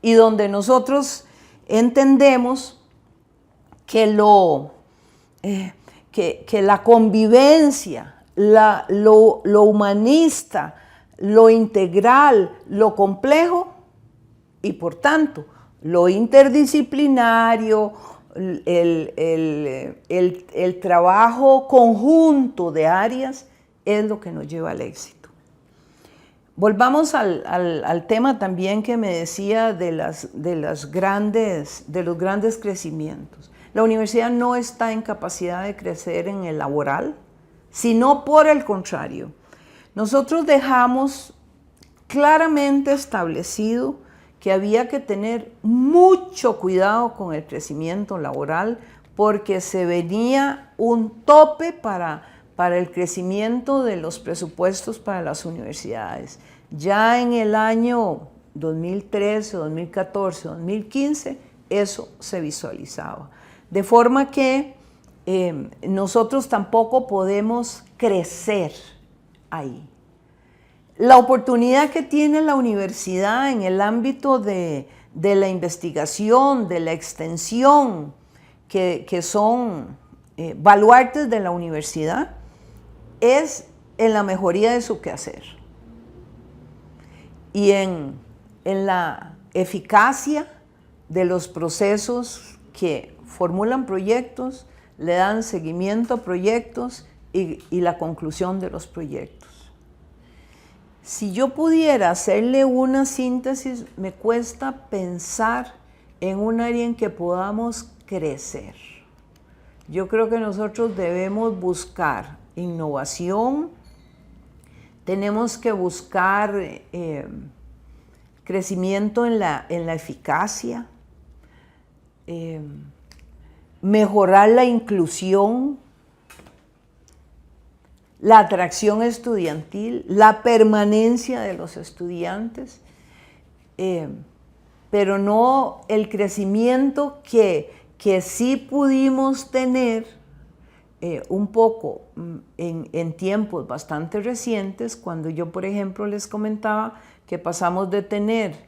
y donde nosotros entendemos que la convivencia, lo humanista, lo integral, lo complejo, y por tanto, lo interdisciplinario, el trabajo conjunto de áreas es lo que nos lleva al éxito. Volvamos al tema también que me decía de los grandes crecimientos. La universidad no está en capacidad de crecer en el laboral, sino por el contrario. Nosotros dejamos claramente establecido que había que tener mucho cuidado con el crecimiento laboral porque se venía un tope para el crecimiento de los presupuestos para las universidades. Ya en el año 2013, 2014, 2015, eso se visualizaba. De forma que nosotros tampoco podemos crecer ahí. La oportunidad que tiene la universidad en el ámbito de la investigación, de la extensión, que son baluartes de la universidad, es en la mejoría de su quehacer y en la eficacia de los procesos que formulan proyectos, le dan seguimiento a proyectos y la conclusión de los proyectos. Si yo pudiera hacerle una síntesis, me cuesta pensar en un área en que podamos crecer. Yo creo que nosotros debemos buscar innovación, tenemos que buscar crecimiento en la eficacia, mejorar la inclusión, la atracción estudiantil, la permanencia de los estudiantes, pero no el crecimiento que sí pudimos tener un poco en tiempos bastante recientes, cuando yo, por ejemplo, les comentaba que pasamos de tener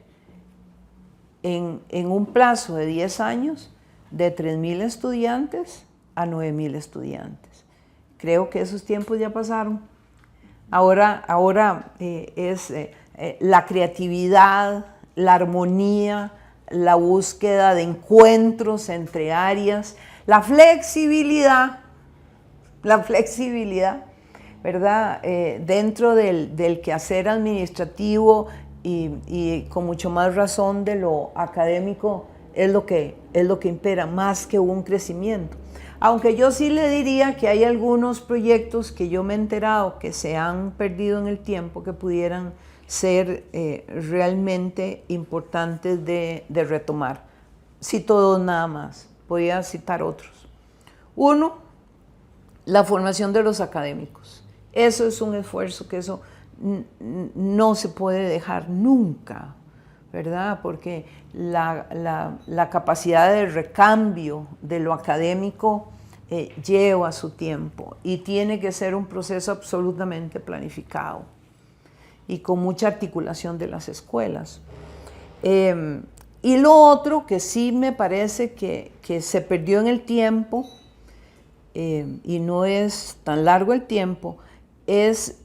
en un plazo de 10 años de 3.000 estudiantes a 9.000 estudiantes. Creo que esos tiempos ya pasaron. Ahora es la creatividad, la armonía, la búsqueda de encuentros entre áreas, la flexibilidad, ¿verdad? Dentro del quehacer administrativo y con mucho más razón de lo académico es lo que impera más que un crecimiento. Aunque yo sí le diría que hay algunos proyectos que yo me he enterado que se han perdido en el tiempo que pudieran ser realmente importantes de retomar. Cito dos nada más, podría citar otros. Uno, la formación de los académicos. Eso es un esfuerzo que eso no se puede dejar nunca, ¿verdad? Porque la capacidad de recambio de lo académico lleva su tiempo y tiene que ser un proceso absolutamente planificado y con mucha articulación de las escuelas. Y lo otro que sí me parece que se perdió en el tiempo, y no es tan largo el tiempo, es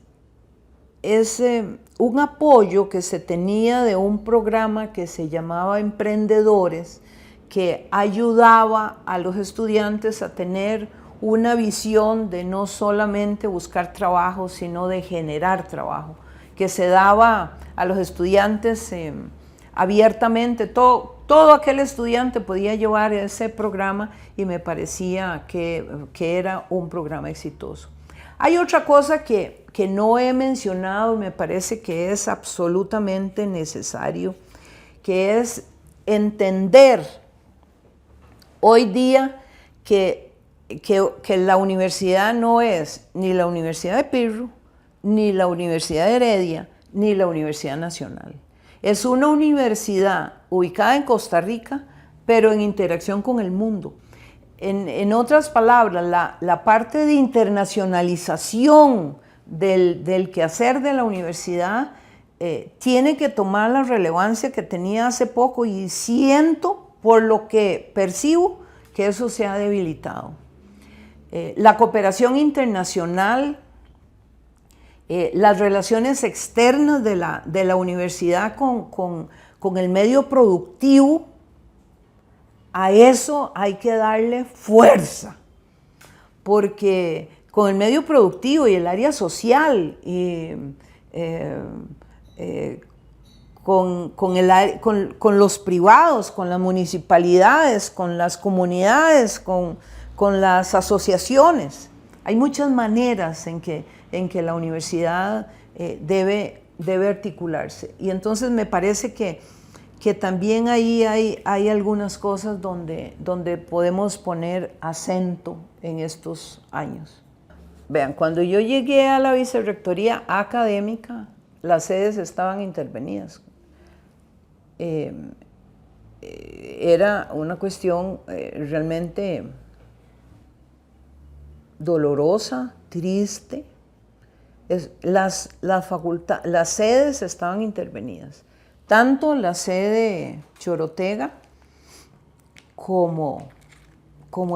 un apoyo que se tenía de un programa que se llamaba Emprendedores, que ayudaba a los estudiantes a tener una visión de no solamente buscar trabajo, sino de generar trabajo, que se daba a los estudiantes abiertamente. Todo aquel estudiante podía llevar ese programa y me parecía que era un programa exitoso. Hay otra cosa que no he mencionado y me parece que es absolutamente necesario, que es entender hoy día que la universidad no es ni la Universidad de Pirro, ni la Universidad de Heredia, ni la Universidad Nacional. Es una universidad ubicada en Costa Rica, pero en interacción con el mundo. En otras palabras, la parte de internacionalización del quehacer de la universidad tiene que tomar la relevancia que tenía hace poco y siento, por lo que percibo, que eso se ha debilitado. La cooperación internacional, las relaciones externas de la universidad con el medio productivo, a eso hay que darle fuerza, porque con el medio productivo y el área social, con los privados, con las municipalidades, con las comunidades, con las asociaciones, hay muchas maneras en que la universidad debe articularse. Y entonces me parece que también ahí hay algunas cosas donde podemos poner acento en estos años. Vean, cuando yo llegué a la vicerrectoría académica, las sedes estaban intervenidas. Era una cuestión realmente dolorosa, triste. Las sedes estaban intervenidas, tanto la sede Chorotega como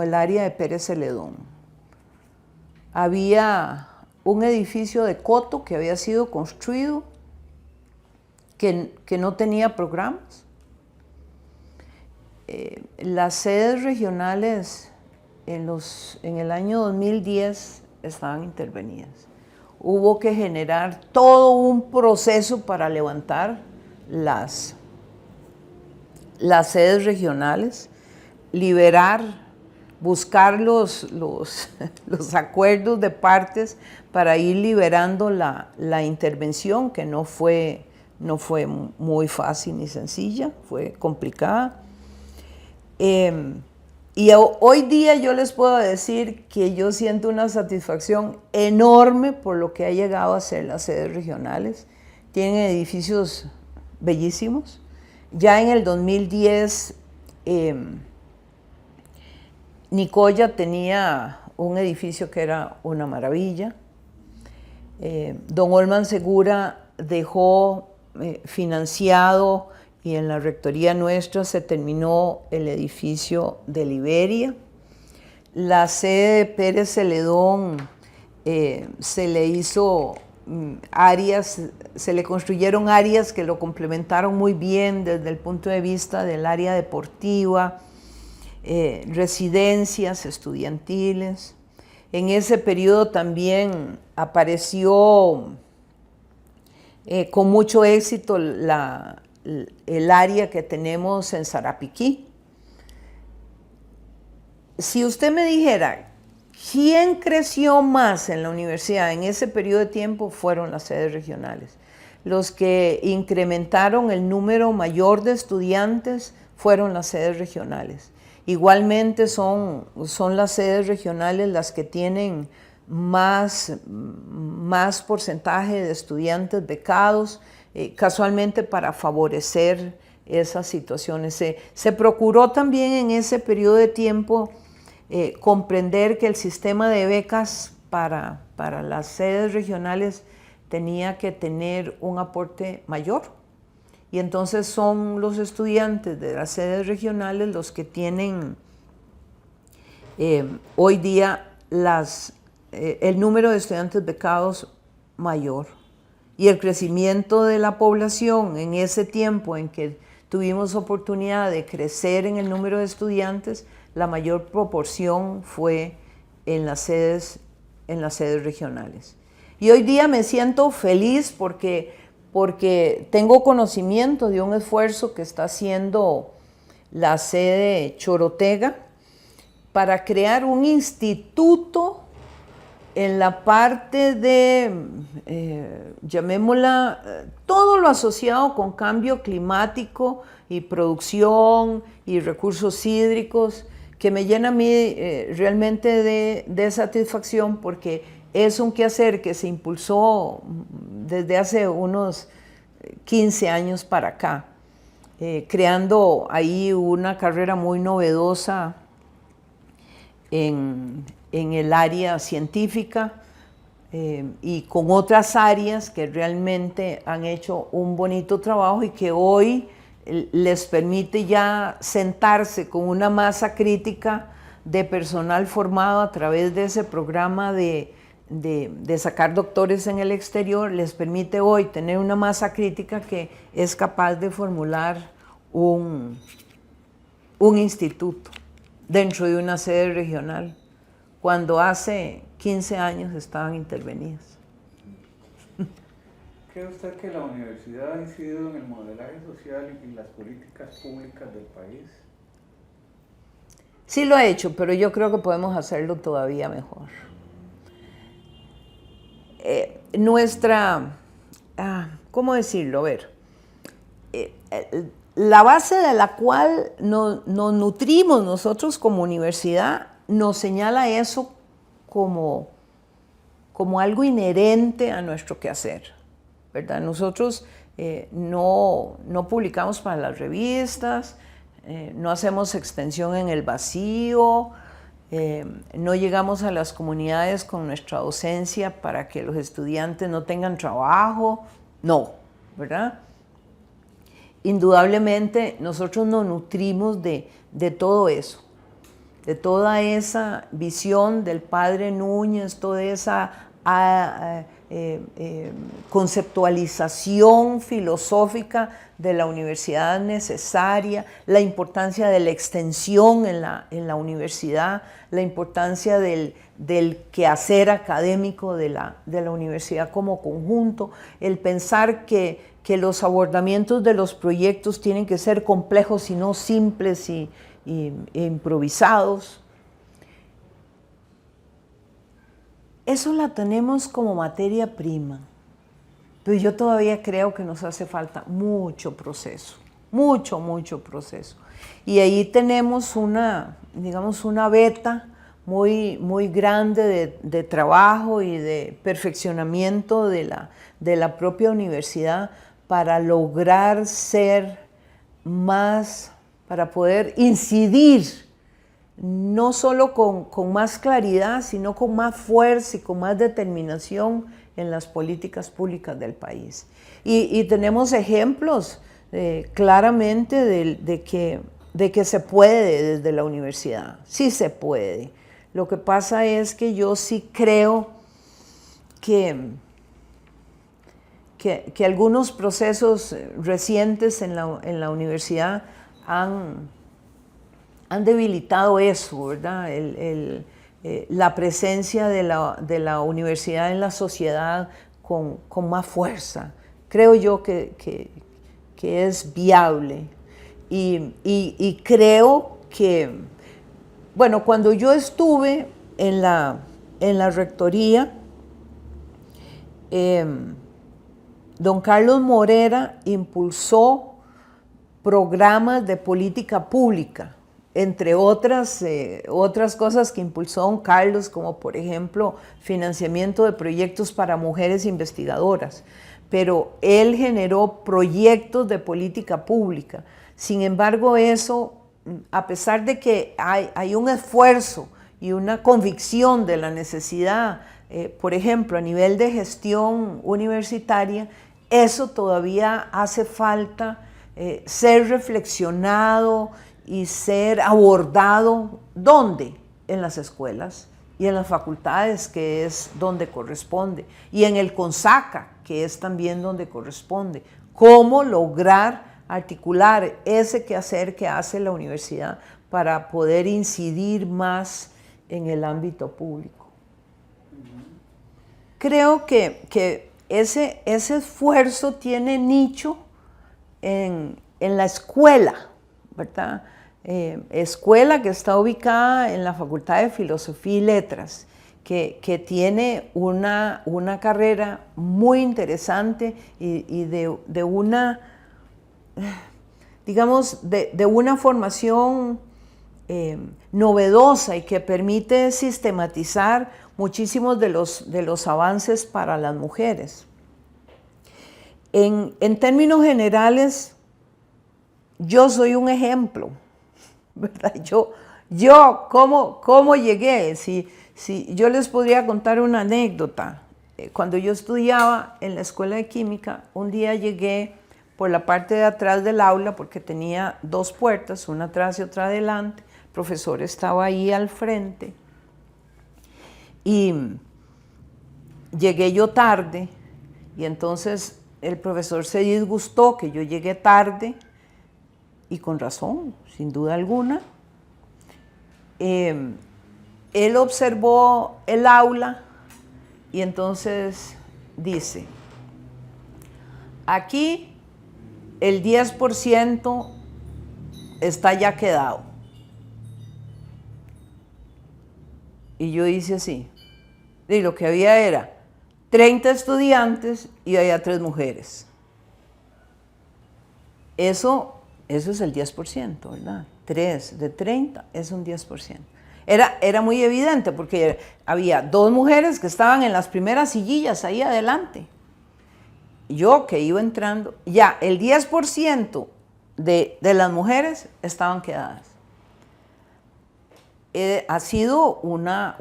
el área de Pérez Celedón. Había un edificio de coto que había sido construido que no tenía programas. Las sedes regionales en el año 2010 estaban intervenidas. Hubo que generar todo un proceso para levantar las sedes regionales, liberar, buscar los acuerdos de partes para ir liberando la intervención, que no fue muy fácil ni sencilla, fue complicada. Y hoy día yo les puedo decir que yo siento una satisfacción enorme por lo que ha llegado a ser las sedes regionales. Tienen edificios bellísimos. Ya en el 2010, Nicoya tenía un edificio que era una maravilla. Don Olman Segura dejó financiado, y en la rectoría nuestra se terminó el edificio de Liberia. La sede de Pérez Celedón se le hizo áreas, se le construyeron áreas que lo complementaron muy bien desde el punto de vista del área deportiva, residencias estudiantiles. En ese periodo también apareció con mucho éxito el área que tenemos en Sarapiquí, si usted me dijera, ¿quién creció más en la universidad en ese periodo de tiempo? Fueron las sedes regionales. Los que incrementaron el número mayor de estudiantes fueron las sedes regionales. Igualmente son las sedes regionales las que tienen más porcentaje de estudiantes becados, casualmente para favorecer esas situaciones. Se procuró también en ese periodo de tiempo comprender que el sistema de becas para las sedes regionales tenía que tener un aporte mayor. Y entonces son los estudiantes de las sedes regionales los que tienen hoy día el número de estudiantes becados mayor. Y el crecimiento de la población en ese tiempo en que tuvimos oportunidad de crecer en el número de estudiantes, la mayor proporción fue en las sedes regionales. Y hoy día me siento feliz porque tengo conocimiento de un esfuerzo que está haciendo la sede Chorotega para crear un instituto en la parte de, llamémosla, todo lo asociado con cambio climático y producción y recursos hídricos, que me llena a mí realmente de satisfacción, porque es un quehacer que se impulsó desde hace unos 15 años para acá, creando ahí una carrera muy novedosa en el área científica y con otras áreas que realmente han hecho un bonito trabajo y que hoy les permite ya sentarse con una masa crítica de personal formado a través de ese programa de sacar doctores en el exterior, les permite hoy tener una masa crítica que es capaz de formular un instituto dentro de una sede regional, cuando hace 15 años estaban intervenidas. ¿Cree usted que la universidad ha incidido en el modelaje social y las políticas públicas del país? Sí lo ha hecho, pero yo creo que podemos hacerlo todavía mejor. ¿Cómo decirlo? A ver, la base de la cual nos nutrimos nosotros como universidad nos señala eso como algo inherente a nuestro quehacer, ¿verdad? Nosotros no publicamos para las revistas, no hacemos extensión en el vacío, no llegamos a las comunidades con nuestra docencia para que los estudiantes no tengan trabajo, no, ¿verdad? Indudablemente nosotros nos nutrimos de todo eso, de toda esa visión del padre Núñez, toda esa conceptualización filosófica de la universidad necesaria, la importancia de la extensión en la universidad, la importancia del quehacer académico de la universidad como conjunto, el pensar que los abordamientos de los proyectos tienen que ser complejos y no simples e improvisados. Eso la tenemos como materia prima, pero yo todavía creo que nos hace falta mucho proceso, mucho proceso. Y ahí tenemos una veta muy grande de trabajo y de perfeccionamiento de la propia universidad para lograr ser más, para poder incidir no solo con más claridad, sino con más fuerza y con más determinación en las políticas públicas del país. Y tenemos ejemplos claramente de que se puede desde la universidad, sí se puede. Lo que pasa es que yo sí creo que algunos procesos recientes en la universidad han debilitado eso, ¿verdad? La presencia de la universidad en la sociedad con más fuerza. Creo yo que es viable y creo que Bueno, cuando yo estuve en la rectoría, don Carlos Morera impulsó programas de política pública, entre otras cosas que impulsó don Carlos, como por ejemplo financiamiento de proyectos para mujeres investigadoras. Pero él generó proyectos de política pública. Sin embargo, eso, a pesar de que hay un esfuerzo y una convicción de la necesidad, por ejemplo, a nivel de gestión universitaria, eso todavía hace falta ser reflexionado y ser abordado. ¿Dónde? En las escuelas y en las facultades, que es donde corresponde, y en el CONSACA, que es también donde corresponde. ¿Cómo lograr articular ese quehacer que hace la universidad para poder incidir más en el ámbito público? Creo que ese esfuerzo tiene nicho en la escuela, ¿verdad? Escuela que está ubicada en la Facultad de Filosofía y Letras, que tiene una carrera muy interesante y de una, digamos, de una formación novedosa y que permite sistematizar muchísimos de los avances para las mujeres. En términos generales, yo soy un ejemplo, ¿verdad? Yo ¿cómo llegué? Si yo les podría contar una anécdota. Cuando yo estudiaba en la escuela de química, un día llegué por la parte de atrás del aula porque tenía dos puertas, una atrás y otra adelante. El profesor estaba ahí al frente y llegué yo tarde y entonces el profesor se disgustó que yo llegué tarde y con razón, sin duda alguna. Él observó el aula y entonces dice, aquí el 10% está ya quedado. Y yo hice así. Y lo que había era 30 estudiantes y había 3 mujeres. Eso es el 10%, ¿verdad? 3 de 30 es un 10%. Era muy evidente porque había 2 mujeres que estaban en las primeras sillillas ahí adelante. Yo que iba entrando, ya el 10% de las mujeres estaban quedadas. Ha sido una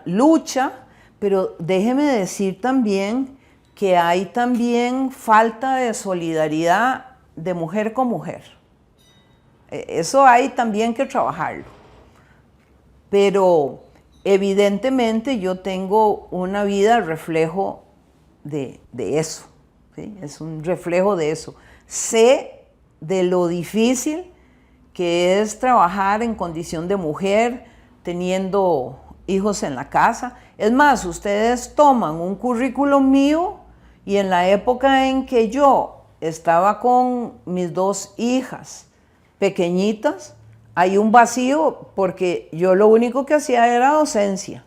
lucha, pero déjeme decir también que hay también falta de solidaridad de mujer con mujer. Eso hay también que trabajarlo. Pero evidentemente yo tengo una vida reflejo de eso, ¿sí? Es un reflejo de eso. Sé de lo difícil que es trabajar en condición de mujer, teniendo hijos en la casa. Es más, ustedes toman un currículum mío y en la época en que yo estaba con mis 2 hijas pequeñitas, hay un vacío porque yo lo único que hacía era docencia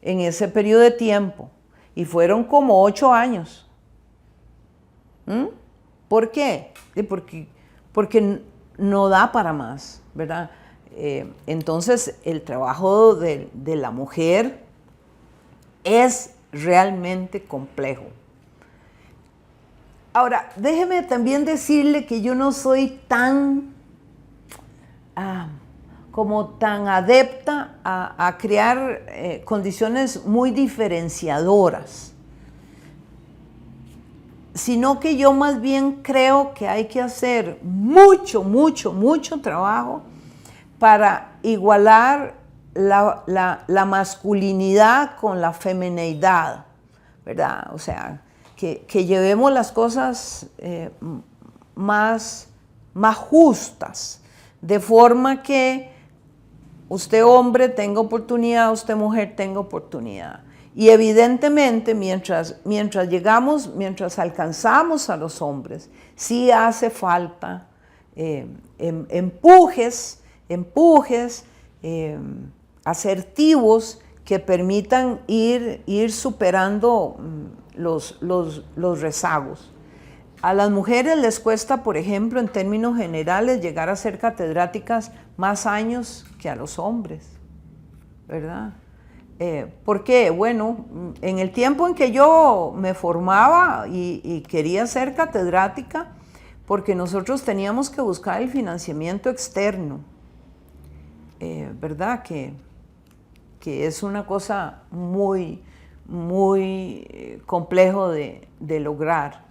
en ese periodo de tiempo y fueron como 8 años. ¿Por qué? Porque no da para más, ¿verdad? Entonces el trabajo de la mujer es realmente complejo. Ahora, déjeme también decirle que yo no soy tan adepta a crear condiciones muy diferenciadoras, sino que yo más bien creo que hay que hacer mucho trabajo para igualar la masculinidad con la femineidad, ¿verdad? O sea, que llevemos las cosas más justas, de forma que usted hombre tenga oportunidad, usted mujer tenga oportunidad. Y evidentemente mientras alcanzamos a los hombres, sí hace falta empujes asertivos que permitan ir superando los rezagos. A las mujeres les cuesta, por ejemplo, en términos generales, llegar a ser catedráticas más años que a los hombres, ¿verdad? ¿Por qué? Bueno, en el tiempo en que yo me formaba y quería ser catedrática, porque nosotros teníamos que buscar el financiamiento externo, ¿verdad? Que es una cosa muy complejo de lograr.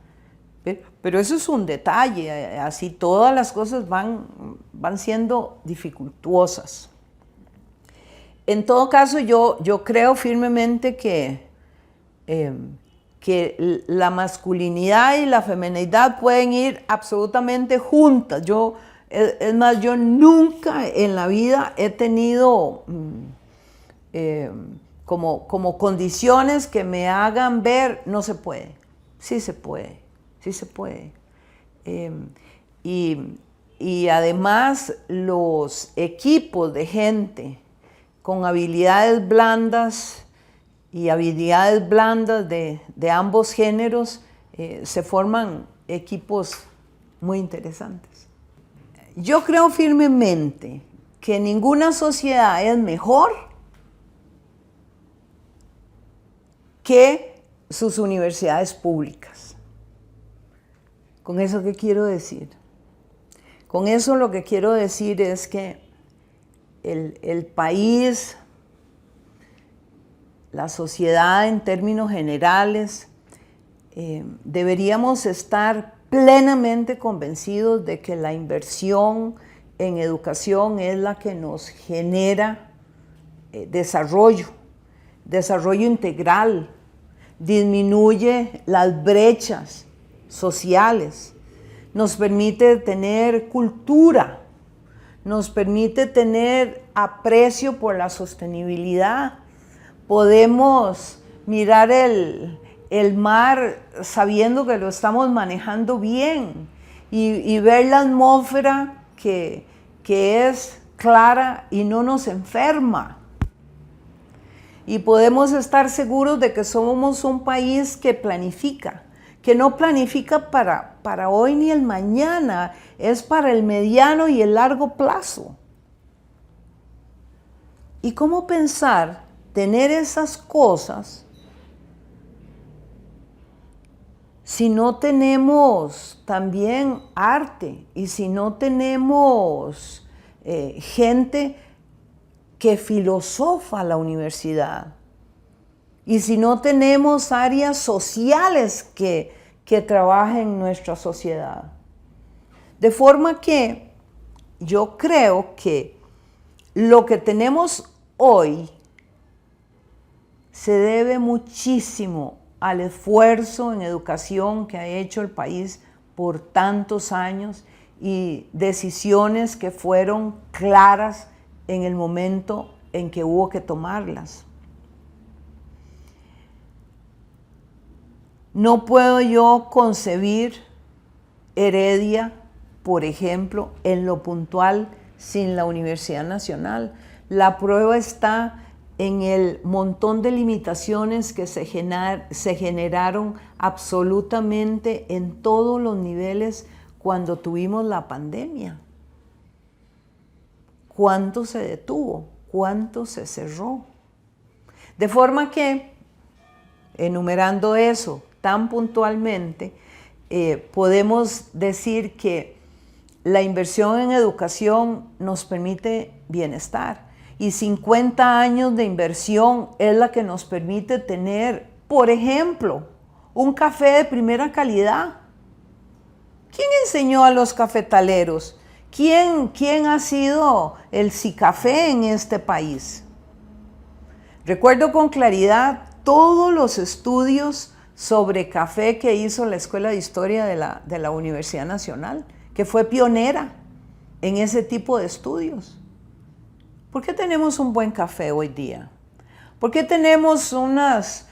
Pero eso es un detalle, así todas las cosas van siendo dificultuosas. En todo caso, yo creo firmemente que la masculinidad y la feminidad pueden ir absolutamente juntas. Es más, yo nunca en la vida he tenido como condiciones que me hagan ver, no se puede. Sí se puede, sí se puede. Y además los equipos de gente con habilidades blandas y habilidades blandas de ambos géneros, se forman equipos muy interesantes. Yo creo firmemente que ninguna sociedad es mejor que sus universidades públicas. ¿Con eso qué quiero decir? Con eso lo que quiero decir es que el país, la sociedad en términos generales, deberíamos estar plenamente convencidos de que la inversión en educación es la que nos genera desarrollo integral, disminuye las brechas sociales, nos permite tener cultura, nos permite tener aprecio por la sostenibilidad. Podemos mirar el mar sabiendo que lo estamos manejando bien y ver la atmósfera que es clara y no nos enferma. Y podemos estar seguros de que somos un país que planifica, que no planifica para hoy ni el mañana, es para el mediano y el largo plazo. ¿Y cómo pensar tener esas cosas si no tenemos también arte y si no tenemos gente que filosofa la universidad? Y si no tenemos áreas sociales que trabajen en nuestra sociedad. De forma que yo creo que lo que tenemos hoy se debe muchísimo al esfuerzo en educación que ha hecho el país por tantos años y decisiones que fueron claras en el momento en que hubo que tomarlas. No puedo yo concebir Heredia, por ejemplo, en lo puntual, sin la Universidad Nacional. La prueba está en el montón de limitaciones que se generaron absolutamente en todos los niveles cuando tuvimos la pandemia. ¿Cuánto se detuvo? ¿Cuánto se cerró? De forma que, enumerando eso tan puntualmente, podemos decir que la inversión en educación nos permite bienestar y 50 años de inversión es la que nos permite tener, por ejemplo, un café de primera calidad. ¿Quién enseñó a los cafetaleros? ¿Quién ha sido el Cicafé en este país? Recuerdo con claridad todos los estudios sobre café que hizo la Escuela de Historia de la Universidad Nacional, que fue pionera en ese tipo de estudios. ¿Por qué tenemos un buen café hoy día? ¿Por qué tenemos unos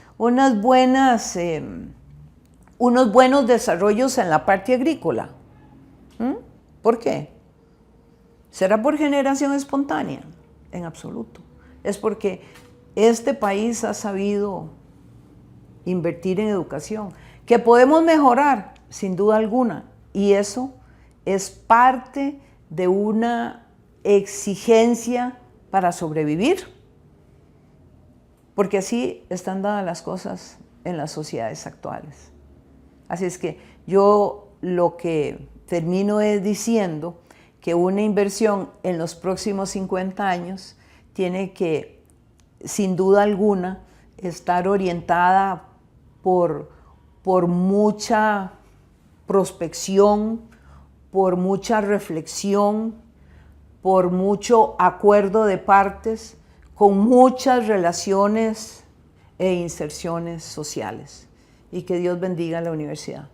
buenos desarrollos en la parte agrícola? ¿Por qué? ¿Será por generación espontánea? en absoluto. Es porque este país ha sabido invertir en educación, que podemos mejorar, sin duda alguna, y eso es parte de una exigencia para sobrevivir, porque así están dadas las cosas en las sociedades actuales. Así es que yo lo que termino es diciendo que una inversión en los próximos 50 años tiene que, sin duda alguna, estar orientada por mucha prospección, por mucha reflexión, por mucho acuerdo de partes, con muchas relaciones e inserciones sociales. Y que Dios bendiga a la universidad.